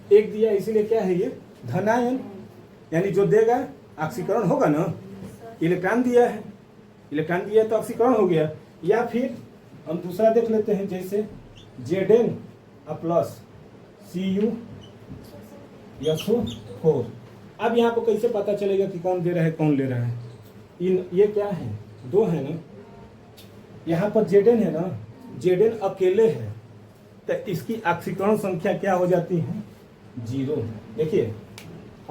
एक दिया इसीलिए क्या है ये धनायन, यानी जो देगा ऑक्सीकरण होगा ना। इलेक्ट्रॉन दिया है, इलेक्ट्रॉन दिया है तो ऑक्सीकरण हो गया। या फिर हम दूसरा देख लेते हैं, जैसे Zn प्लस Cu SO4। अब यहाँ को कैसे पता चलेगा कि कौन दे रहा है कौन ले रहा है? ये क्या है, 2 है ना, यहाँ पर Zn है ना, Zn अकेले है तो इसकी ऑक्सीकरण संख्या क्या हो जाती है 0। देखिए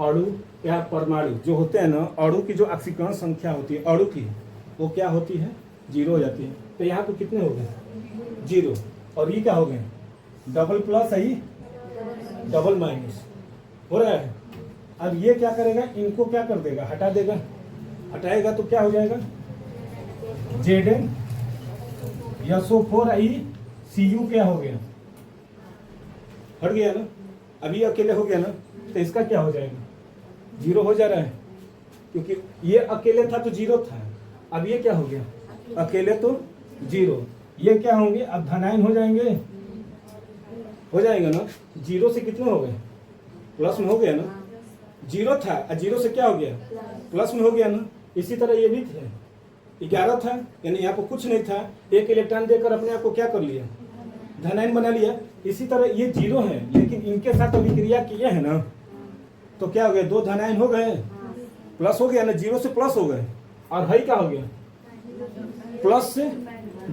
अणु या परमाणु जो होते हैं ना, अणु की जो ऑक्सीकरण संख्या होती है अणु की, वो क्या होती है 0 हो जाती है। तो यहाँ पे कितने हो गए 0, और ये क्या हो गए double plus I double minus हो रहा है। अब ये क्या करेगा, इनको क्या कर देगा, हटा देगा, हटाएगा तो क्या हो जाएगा Zn SO4 आई Cu क्या हो गया, हट गया ना। अभी अकेले हो गया ना, तो इसका क्या हो जाएगा 0 हो जा रहा है, क्योंकि ये अकेले था तो 0 था। अब ये क्या हो गया अकेले तो 0, ये क्या होंगे अब धनायन हो जाएंगे, हो जाएगा ना। 0 से कितने हो गए प्लस में हो गया ना, 0 था और 0 से क्या हो गया प्लस में हो गया ना। इसी तरह ये भी थे, 11 था यानी यहाँ पर कुछ नहीं था, एक इलेक्ट्रॉन देकर अपने आप को क्या कर लिया धनायन बना लिया। इसी तरह ये 0 है, लेकिन इनके साथ अभिक्रिया किए हैं ना, तो क्या हो गया 2 धनायन हो गए, प्लस हो गया ना, 0 से प्लस हो गए, और हाई क्या हो गया प्लस से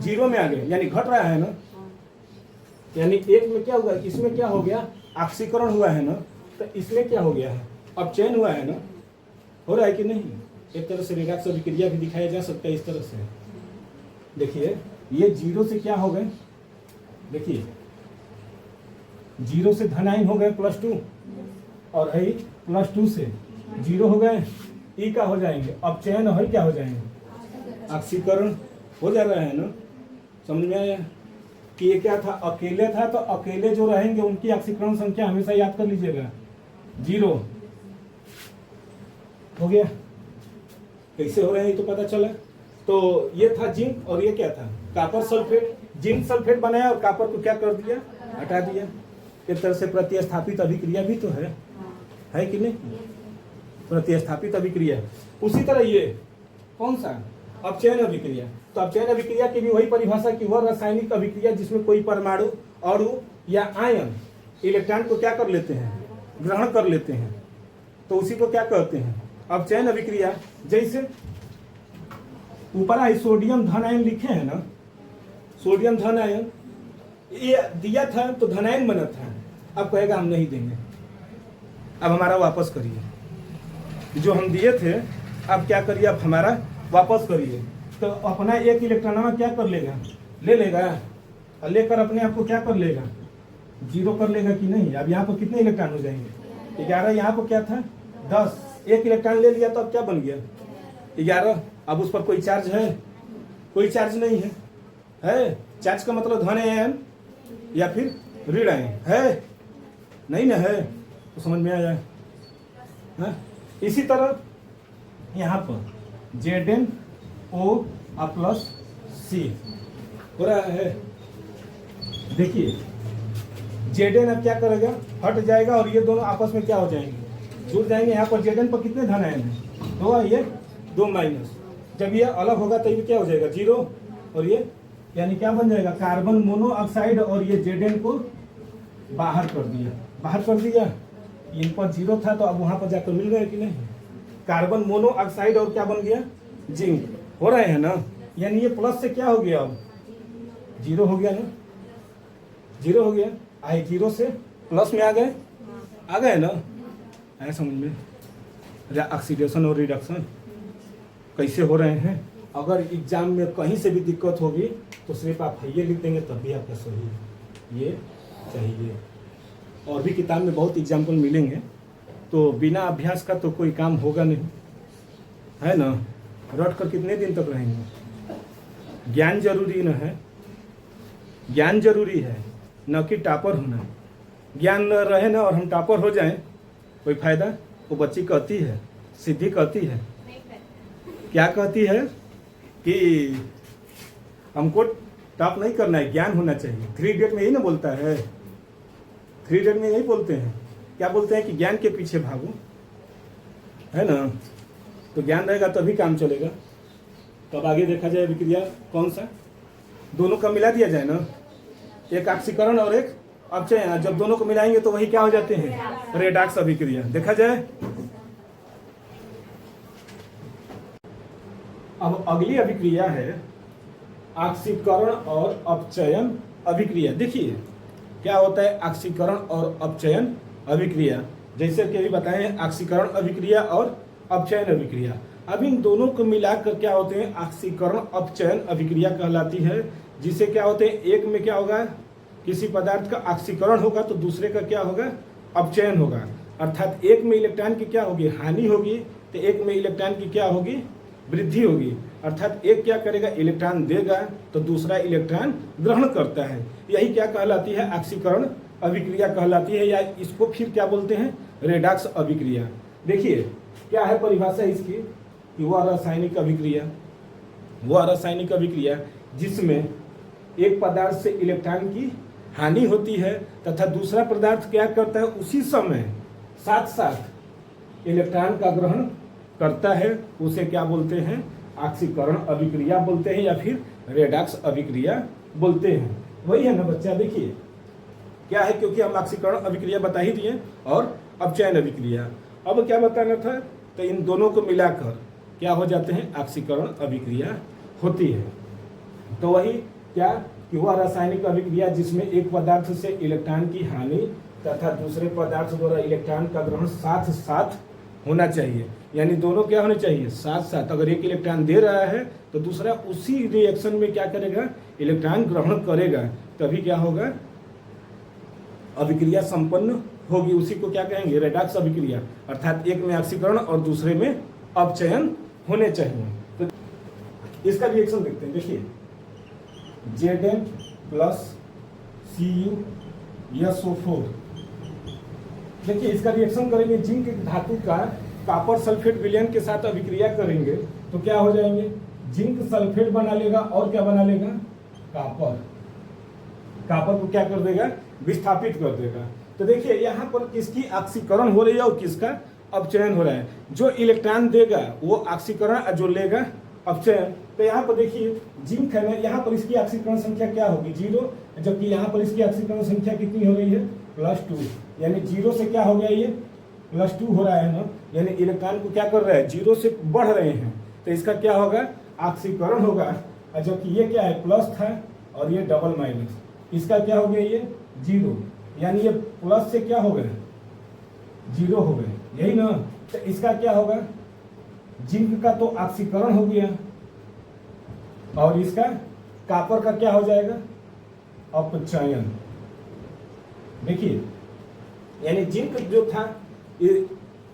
0 में आ गए, यानी घट रहा है ना। यानी एक में क्या होगा, इसमें क्या हो गया ऑक्सीकरण हुआ है ना, तो इसमें क्या हो गया है अब चयन हुआ है ना, हो रहा है कि नहीं। एक तरह से रेगाक्स अभिक्रिया भी दिखाया जा सकता है इस तरह से। देखिए ये 0 से क्या हो गए, देखिए 0 से धनायन हो गए +2, और हई +2 से 0 हो गए, ई का हो जाएंगे, अब चयन हई क्या हो जाएंगे ऑक्सीकरण हो जा रहा है ना। समझ में आया कि ये क्या था अकेले था, तो अकेले जो रहेंगे उनकी ऑक्सीकरण संख्या हमेशा याद कर लीजिएगा 0 हो गया। कैसे हो रहे हैं ये तो पता चला। तो ये था जिंक, और ये क्या था कॉपर सल्फेट। जिंक सल्फेट बनाया और कॉपर को क्या कर दिया हटा दिया। एक तरह से प्रतिस्थापित अभिक्रिया भी तो है कि नहीं, प्रतिस्थापित अभिक्रिया। उसी तरह ये कौन सा अपचयन अभिक्रिया, तो अपचयन अभिक्रिया की भी वही परिभाषा की वह रासायनिक अभिक्रिया जिसमें कोई परमाणु अणु या आयन इलेक्ट्रॉन को क्या कर लेते हैं ग्रहण कर लेते हैं, तो उसी को क्या कहते हैं अपचयन अभिक्रिया। जैसे ऊपर आई सोडियम धन आयन लिखे हैं ना, सोडियम धन आयन ये दिया था तो धनायन बना था, अब कहेगा हम नहीं देंगे, अब हमारा वापस करिए, जो हम दिए थे अब क्या करिए आप हमारा वापस करिए। तो अपना एक इलेक्ट्रॉन क्या कर लेगा ले लेगा, और लेकर अपने आप को क्या कर लेगा 0 कर लेगा कि नहीं। अब यहाँ पर कितने इलेक्ट्रॉन हो जाएंगे 11, यहाँ पर क्या था 10, एक इलेक्ट्रॉन ले लिया तो अब क्या बन गया 11। अब उस पर कोई चार्ज है, कोई चार्ज नहीं है चार्ज का मतलब धन आयन या फिर ऋण आयन है नहीं ना है, तो समझ में आया है। इसी तरह यहाँ पर ZnO प्लस C हो रहा है। देखिए Zn अब क्या करेगा हट जाएगा और ये दोनों आपस में क्या हो जाएंगे जुड़ जाएंगे। यहाँ पर Zn पर कितने धन आयन है 2 और ये 2 माइनस, जब ये अलग होगा तो ये क्या हो जाएगा 0 और ये यानी क्या बन जाएगा कार्बन मोनोऑक्साइड, और ये Zn को बाहर कर दिया, इन पर 0 था तो अब वहां पर जाकर मिल गया कि नहीं, कार्बन मोनोऑक्साइड और क्या बन गया जिंक हो रहे हैं ना। यानी ये प्लस से क्या हो गया अब 0 हो गया ना, 0 हो गया, आई 0 से प्लस में आ गए ना, आया समझ में। ऑक्सीडेशन और रिडक्शन कैसे हो रहे हैं। अगर एग्जाम में कहीं से भी दिक्कत होगी तो सिर्फ आप ये लिख देंगे तब भी आपका सही है, ये चाहिए। और भी किताब में बहुत एग्जाम्पल मिलेंगे, तो बिना अभ्यास का तो कोई काम होगा नहीं, है ना। रट कर कितने दिन तक रहेंगे। ज्ञान जरूरी न है, ज्ञान जरूरी है न कि टॉपर होना। ज्ञान न रहे ना और हम टॉपर हो जाएं कोई फायदा। वो बच्ची कहती है, सिद्धि कहती है, क्या कहती है कि हमको टॉप नहीं करना है, ज्ञान होना चाहिए। 3 इडियट में यही ना बोलता है, 3 इडियट में यही बोलते हैं, क्या बोलते हैं कि ज्ञान के पीछे भागो, है ना। तो ज्ञान रहेगा तभी काम चलेगा। तब आगे देखा जाए अभिक्रिया कौन सा, दोनों का मिला दिया जाए ना, एक ऑक्सीकरण और एक अपचयन, जब दोनों को मिलाएंगे तो वही क्या हो जाते हैं, रेडॉक्स अभिक्रिया। देखा जाए अब अगली अभिक्रिया है ऑक्सीकरण और अपचयन अभिक्रिया। देखिए क्या होता है ऑक्सीकरण और अपचयन अभिक्रिया, जैसे कि अभी बताएं ऑक्सीकरण अभिक्रिया और अपचयन अभिक्रिया। अब इन दोनों को मिलाकर क्या होते हैं, ऑक्सीकरण अपचयन अभिक्रिया कहलाती है। जिसे क्या होते हैं, एक में क्या होगा, किसी पदार्थ का ऑक्सीकरण होगा तो दूसरे का क्या होगा, अपचयन होगा। अर्थात एक में इलेक्ट्रॉन की क्या होगी, हानि होगी, तो एक में इलेक्ट्रॉन की क्या होगी, वृद्धि होगी। अर्थात एक क्या करेगा, इलेक्ट्रॉन देगा तो दूसरा इलेक्ट्रॉन ग्रहण करता है। यही क्या कहलाती है, ऑक्सीकरण अभिक्रिया कहलाती है, या इसको फिर क्या बोलते हैं, रेडॉक्स अभिक्रिया। देखिए क्या है परिभाषा इसकी, कि वह रासायनिक अभिक्रिया, वह रासायनिक अभिक्रिया जिसमें एक पदार्थ से इलेक्ट्रॉन की हानि होती है तथा दूसरा पदार्थ क्या करता है, उसी समय साथ साथ इलेक्ट्रॉन का ग्रहण करता है, उसे क्या बोलते हैं, ऑक्सीकरण अभिक्रिया बोलते हैं या फिर रेडॉक्स अभिक्रिया बोलते हैं। वही है ना बच्चा। देखिए क्या है, क्योंकि हम ऑक्सीकरण अभिक्रिया बता ही दिए और अपचयन अभिक्रिया। अब क्या बताना था, तो इन दोनों को मिलाकर क्या हो जाते हैं, ऑक्सीकरण अभिक्रिया होती है। तो वही क्या कि वह रासायनिक अभिक्रिया जिसमें एक पदार्थ से इलेक्ट्रॉन की हानि तथा दूसरे पदार्थ द्वारा इलेक्ट्रॉन का ग्रहण साथ साथ होना चाहिए, यानी दोनों क्या होने चाहिए, साथ साथ। अगर एक इलेक्ट्रॉन दे रहा है तो दूसरा उसी रिएक्शन में क्या करेगा, इलेक्ट्रॉन ग्रहण करेगा, तभी क्या होगा, अभिक्रिया संपन्न होगी। उसी को क्या कहेंगे, रेडॉक्स अभिक्रिया। अर्थात एक में ऑक्सीकरण और दूसरे में अपचयन होने चाहिए। तो इसका रिएक्शन देखते हैं। देखिए Zn प्लस CuSO4, देखिए इसका रिएक्शन करेंगे, जिंक धातु का कॉपर सल्फेट विलयन के साथ अभिक्रिया करेंगे तो क्या हो जाएंगे, जिंक सल्फेट बना लेगा और क्या बना लेगा, कॉपर। कॉपर को क्या कर देगा, विस्थापित कर देगा। तो देखिए यहाँ पर किसकी ऑक्सीकरण हो रही है और किसका अपचयन हो रहा है। जो इलेक्ट्रॉन देगा वो ऑक्सीकरण, जो लेगा अपचयन। तो यहाँ पर देखिए जिंक है ना, यहाँ पर इसकी ऑक्सीकरण संख्या क्या होगी, 0, जबकि यहाँ पर इसकी ऑक्सीकरण संख्या कितनी हो रही है, +2, यानी 0 से क्या हो गया, ये +2 हो रहा है ना, यानी इलेक्ट्रॉन को क्या कर रहा है, 0 से बढ़ रहे हैं। तो इसका क्या होगा, ऑक्सीकरण होगा। जबकि ये क्या है, प्लस था और ये डबल माइनस, इसका क्या हो गया, ये 0, यानी ये प्लस से क्या हो गए, 0 हो गए, यही ना। तो इसका क्या होगा, जिंक का तो ऑक्सीकरण हो गया और इसका कॉपर का क्या हो जाएगा, अपचयन। देखिए यानी जिंक जो था ये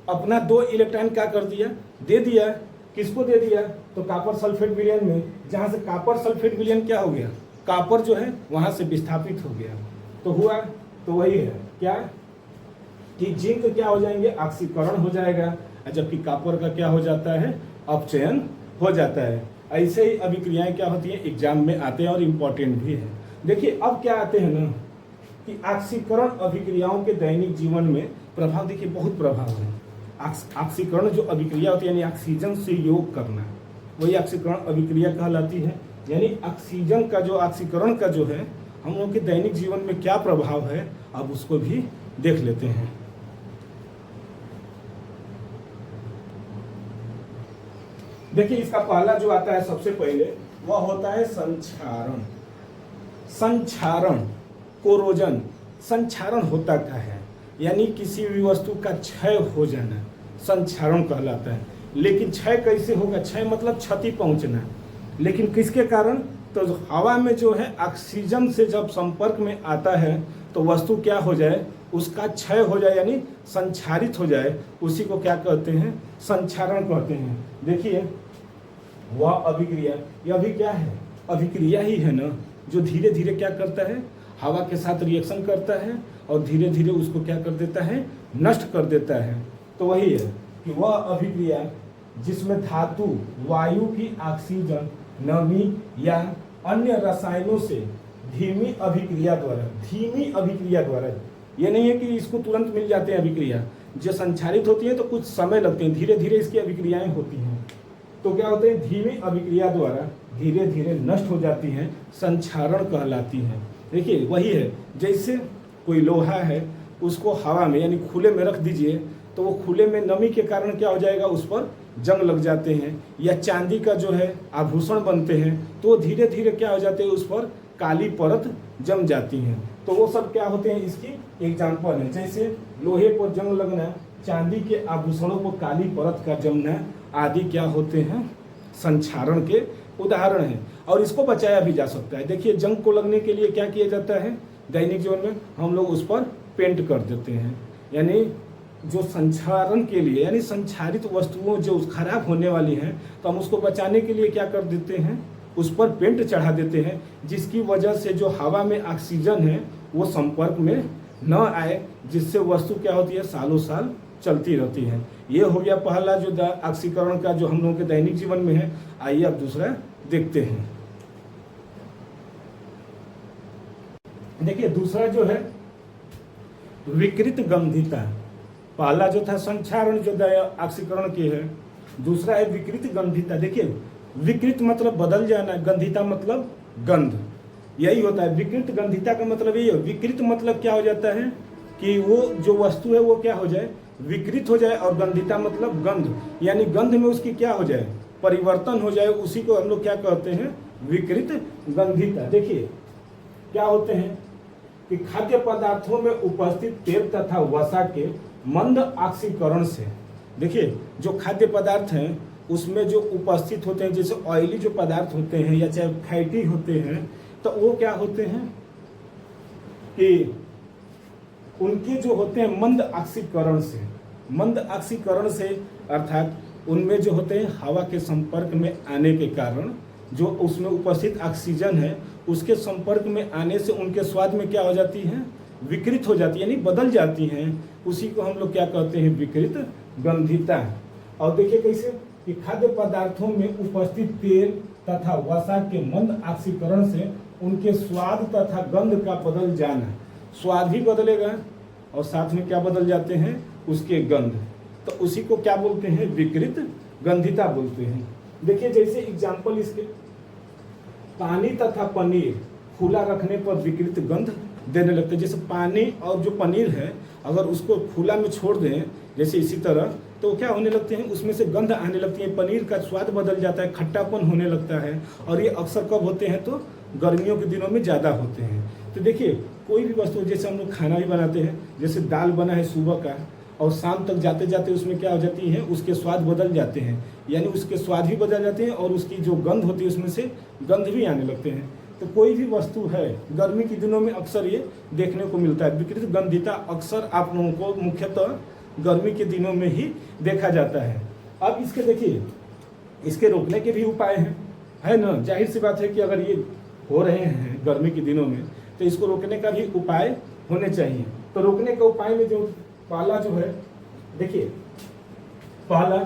अपना 2 इलेक्ट्रॉन क्या कर दिया, दे दिया, किसको दे दिया, तो कॉपर सल्फेट विलयन में, जहां से कॉपर सल्फेट विलयन क्या हो गया, कॉपर जो है वहां से विस्थापित हो गया। तो हुआ, तो वही है क्या कि जिंक क्या हो जाएंगे, ऑक्सीकरण हो जाएगा, जबकि कॉपर का क्या हो जाता है, अपचयन हो जाता है। ऐसे ही अभिक्रियाएं क्या होती हैं, एग्जाम में आते हैं और इम्पोर्टेंट भी है। देखिए अब क्या आते हैं ना कि ऑक्सीकरण अभिक्रियाओं के दैनिक जीवन में प्रभाव, देखिए बहुत प्रभाव है। ऑक्सीकरण जो अभिक्रिया होती है यानी ऑक्सीजन से योग करना, वही ऑक्सीकरण अभिक्रिया कहलाती है। यानी ऑक्सीजन का जो ऑक्सीकरण का जो है हम लोग के दैनिक जीवन में क्या प्रभाव है, अब उसको भी देख लेते हैं। देखिए इसका पहला जो आता है सबसे पहले वह होता है संक्षारण। संक्षारण, कोरोजन। संक्षारण होता क्या है, यानी किसी भी वस्तु का क्षय हो जाना संक्षारण कहलाता है। लेकिन क्षय कैसे होगा, क्षय मतलब क्षति पहुंचना, लेकिन किसके कारण, तो हवा में जो है ऑक्सीजन से जब संपर्क में आता है तो वस्तु क्या हो जाए, उसका क्षय हो जाए यानी संक्षारित हो जाए, उसी को क्या कहते हैं, संक्षारण कहते हैं। देखिए वह अभिक्रिया, यह भी क्या है, अभिक्रिया ही है ना, जो धीरे धीरे क्या करता है, हवा के साथ रिएक्शन करता है और धीरे धीरे उसको क्या कर देता है, नष्ट कर देता है। तो वही है कि वह अभिक्रिया जिसमें धातु वायु की ऑक्सीजन, नमी या अन्य रसायनों से धीमी अभिक्रिया द्वारा, ये नहीं है कि इसको तुरंत मिल जाते हैं अभिक्रिया, जो संचारित होती है तो कुछ समय लगते हैं, धीरे धीरे इसकी अभिक्रियाएं होती हैं, तो क्या होते हैं, धीमी अभिक्रिया द्वारा धीरे धीरे नष्ट हो जाती हैं, संक्षारण कहलाती हैं। देखिए वही है, जैसे कोई लोहा है, उसको हवा में यानी खुले में रख दीजिए तो वो खुले में नमी के कारण क्या हो जाएगा, उस पर जंग लग जाते हैं। या चांदी का जो है आभूषण बनते हैं तो धीरे धीरे क्या हो जाते हैं, उस पर काली परत जम जाती हैं। तो वो सब क्या होते हैं, इसकी एग्जाम्पल है। जैसे लोहे पर जंग लगना, चांदी के आभूषणों पर काली परत का जमना आदि क्या होते हैं, संक्षारण के उदाहरण हैं। और इसको बचाया भी जा सकता है। देखिए जंग को लगने के लिए क्या किया जाता है, दैनिक जीवन में हम लोग उस पर पेंट कर देते हैं, यानी जो संक्षारण के लिए, यानी संक्षारित वस्तुओं जो खराब होने वाली हैं, तो हम उसको बचाने के लिए क्या कर देते हैं, उस पर पेंट चढ़ा देते हैं, जिसकी वजह से जो हवा में ऑक्सीजन है वो संपर्क में न आए, जिससे वस्तु क्या होती है, सालों साल चलती रहती है। ये हो गया पहला जो ऑक्सीकरण का जो हम लोगों के दैनिक जीवन में है। आइए अब दूसरा देखते हैं। देखिए दूसरा जो है विकृत गंधिता। पहला जो था संक्षारण जो ऑक्सीकरण की है, दूसरा है विकृत गंधिता। देखिए विकृत मतलब बदल जाना, गंधिता मतलब गंध, यही होता है। विकृत गंधिता का मतलब यही है। विकृत मतलब क्या हो जाता है कि वो जो वस्तु है वो क्या हो जाए, विकृत हो जाए, और गंधिता मतलब गंध, यानी गंध में उसकी क्या हो जाए, परिवर्तन हो जाए, उसी को हम लोग क्या कहते हैं, विकृत गंधिता। देखिए क्या होते हैं कि खाद्य पदार्थों में उपस्थित तेल तथा वसा के मंद ऑक्सीकरण से, देखिए जो खाद्य पदार्थ हैं उसमें जो उपस्थित होते हैं, जैसे ऑयली जो पदार्थ होते हैं या चाहे फैटी होते हैं, तो वो क्या होते हैं कि उनके जो होते हैं मंद ऑक्सीकरण से, अर्थात उनमें जो होते हैं हवा के संपर्क में आने के कारण जो उसमें उपस्थित ऑक्सीजन है उसके संपर्क में आने से उनके स्वाद में क्या हो जाती है, विकृत हो जाती है, यानी बदल जाती हैं। उसी को हम लोग क्या कहते हैं, विकृत गंधिता। और देखिए कैसे कि खाद्य पदार्थों में उपस्थित तेल तथा वसा के मंद ऑक्सीकरण से उनके स्वाद तथा गंध का बदल जाना, स्वाद भी बदलेगा और साथ में क्या बदल जाते हैं, उसके गंध, तो उसी को क्या बोलते हैं, विकृत गंधिता बोलते हैं। देखिए जैसे एग्जाम्पल इसके, पानी तथा पनीर खुला रखने पर विकृत गंध देने लगते हैं। जैसे पानी और जो पनीर है अगर उसको खुला में छोड़ दें जैसे इसी तरह, तो क्या होने लगते हैं, उसमें से गंध आने लगती है, पनीर का स्वाद बदल जाता है, खट्टापन होने लगता है। और ये अक्सर कब होते हैं, तो गर्मियों के दिनों में ज़्यादा होते हैं। तो देखिए कोई भी वस्तु, जैसे हम लोग खाना भी बनाते हैं, जैसे दाल बना है सुबह का और शाम तक जाते जाते उसमें क्या हो जाती है, उसके स्वाद बदल जाते हैं, यानी उसके स्वाद भी बदल जाते हैं और उसकी जो गंध होती है उसमें से गंध भी आने लगते हैं। तो कोई भी वस्तु है गर्मी के दिनों में अक्सर ये देखने को मिलता है। विकृत गंधिता अक्सर आप लोगों को मुख्यतः गर्मी के दिनों में ही देखा जाता है। अब इसके देखिए, इसके रोकने के भी उपाय हैं, है ना। जाहिर सी बात है कि अगर ये हो रहे हैं गर्मी के दिनों में तो इसको रोकने का भी उपाय होने चाहिए। तो रोकने का उपाय में जो पहला जो है, देखिए पहला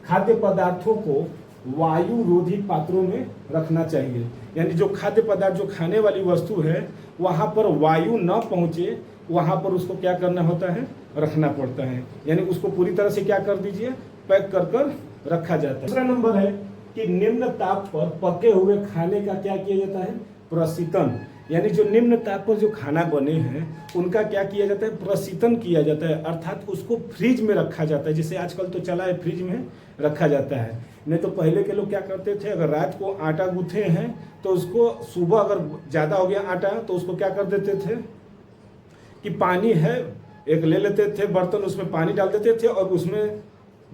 खाद्य पदार्थों को वायु रोधी पात्रों में रखना चाहिए, यानी जो खाद्य पदार्थ जो खाने वाली वस्तु है वहाँ पर वायु न पहुँचे, वहाँ पर उसको क्या करना होता है, रखना पड़ता है, यानी उसको पूरी तरह से क्या कर दीजिए, पैक कर कर रखा जाता है। दूसरा नंबर है कि निम्न ताप पर पके हुए खाने का क्या किया जाता है, प्रशीतन, यानी जो निम्न ताप पर जो खाना बने हैं उनका क्या किया जाता है, प्रशीतन किया जाता है, अर्थात उसको फ्रिज में रखा जाता है। जैसे आजकल तो चला है फ्रिज में रखा जाता है, नहीं तो पहले के लोग क्या करते थे, अगर रात को आटा गूंथे हैं तो उसको सुबह अगर ज़्यादा हो गया आटा तो उसको क्या कर देते थे कि पानी है एक ले लेते थे बर्तन, उसमें पानी डाल देते थे और उसमें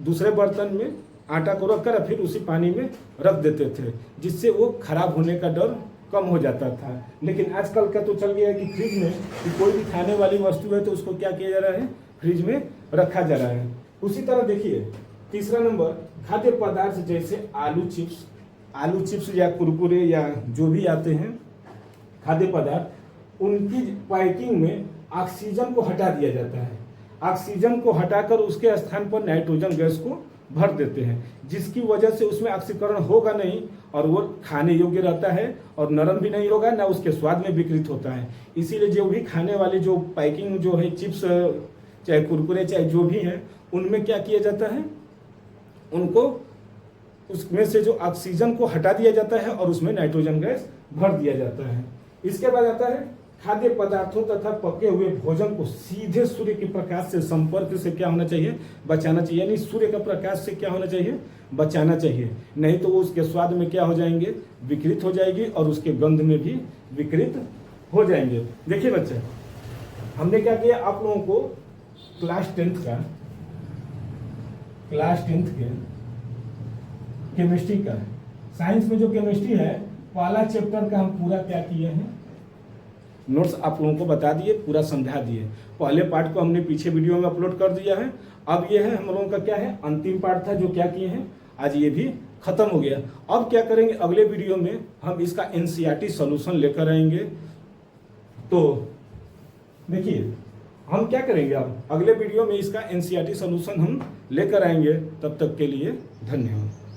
दूसरे बर्तन में आटा को रख कर फिर उसी पानी में रख देते थे, जिससे वो खराब होने का डर कम हो जाता था। लेकिन आजकल का तो चल गया है कि फ्रिज में कि कोई भी खाने वाली वस्तु है तो उसको क्या किया जा रहा है, फ्रिज में रखा जा रहा है। उसी तरह देखिए तीसरा नंबर, खाद्य पदार्थ जैसे आलू चिप्स या कुरकुरे या जो भी आते हैं खाद्य पदार्थ, उनकी पैकिंग में ऑक्सीजन को हटा दिया जाता है। ऑक्सीजन को हटाकर उसके स्थान पर नाइट्रोजन गैस को भर देते हैं, जिसकी वजह से उसमें ऑक्सीकरण होगा नहीं और वो खाने योग्य रहता है और नरम भी नहीं होगा, ना उसके स्वाद में विकृत होता है। इसीलिए जो भी खाने वाले जो पैकिंग जो है चिप्स चाहे कुरकुरे चाहे जो भी हैं, उनमें क्या किया जाता है, उनको उसमें से जो ऑक्सीजन को हटा दिया जाता है और उसमें नाइट्रोजन गैस भर दिया जाता है। इसके बाद आता है खाद्य पदार्थों तथा पके हुए भोजन को सीधे सूर्य के प्रकाश से संपर्क से क्या होना चाहिए, बचाना चाहिए। यानी सूर्य का प्रकाश से क्या होना चाहिए, बचाना चाहिए, नहीं तो वो उसके स्वाद में क्या हो जाएंगे, विकृत हो जाएगी और उसके गंध में भी विकृत हो जाएंगे। देखिए बच्चे, हमने क्या किया, आप लोगों को क्लास 10th के केमिस्ट्री का, साइंस में जो केमिस्ट्री है पहला चैप्टर का हम पूरा क्या किए हैं, नोट्स आप लोगों को बता दिए, पूरा समझा दिए। पहले पार्ट को हमने पीछे वीडियो में अपलोड कर दिया है। अब ये है हम लोगों का क्या है, अंतिम पार्ट था जो क्या किए हैं, आज ये भी खत्म हो गया। अब क्या करेंगे, अगले वीडियो में हम इसका एनसीईआरटी सॉल्यूशन लेकर आएंगे। तो देखिए हम क्या करेंगे, अब अगले वीडियो में इसका एनसीईआरटी सॉल्यूशन हम लेकर आएंगे। तब तक के लिए धन्यवाद।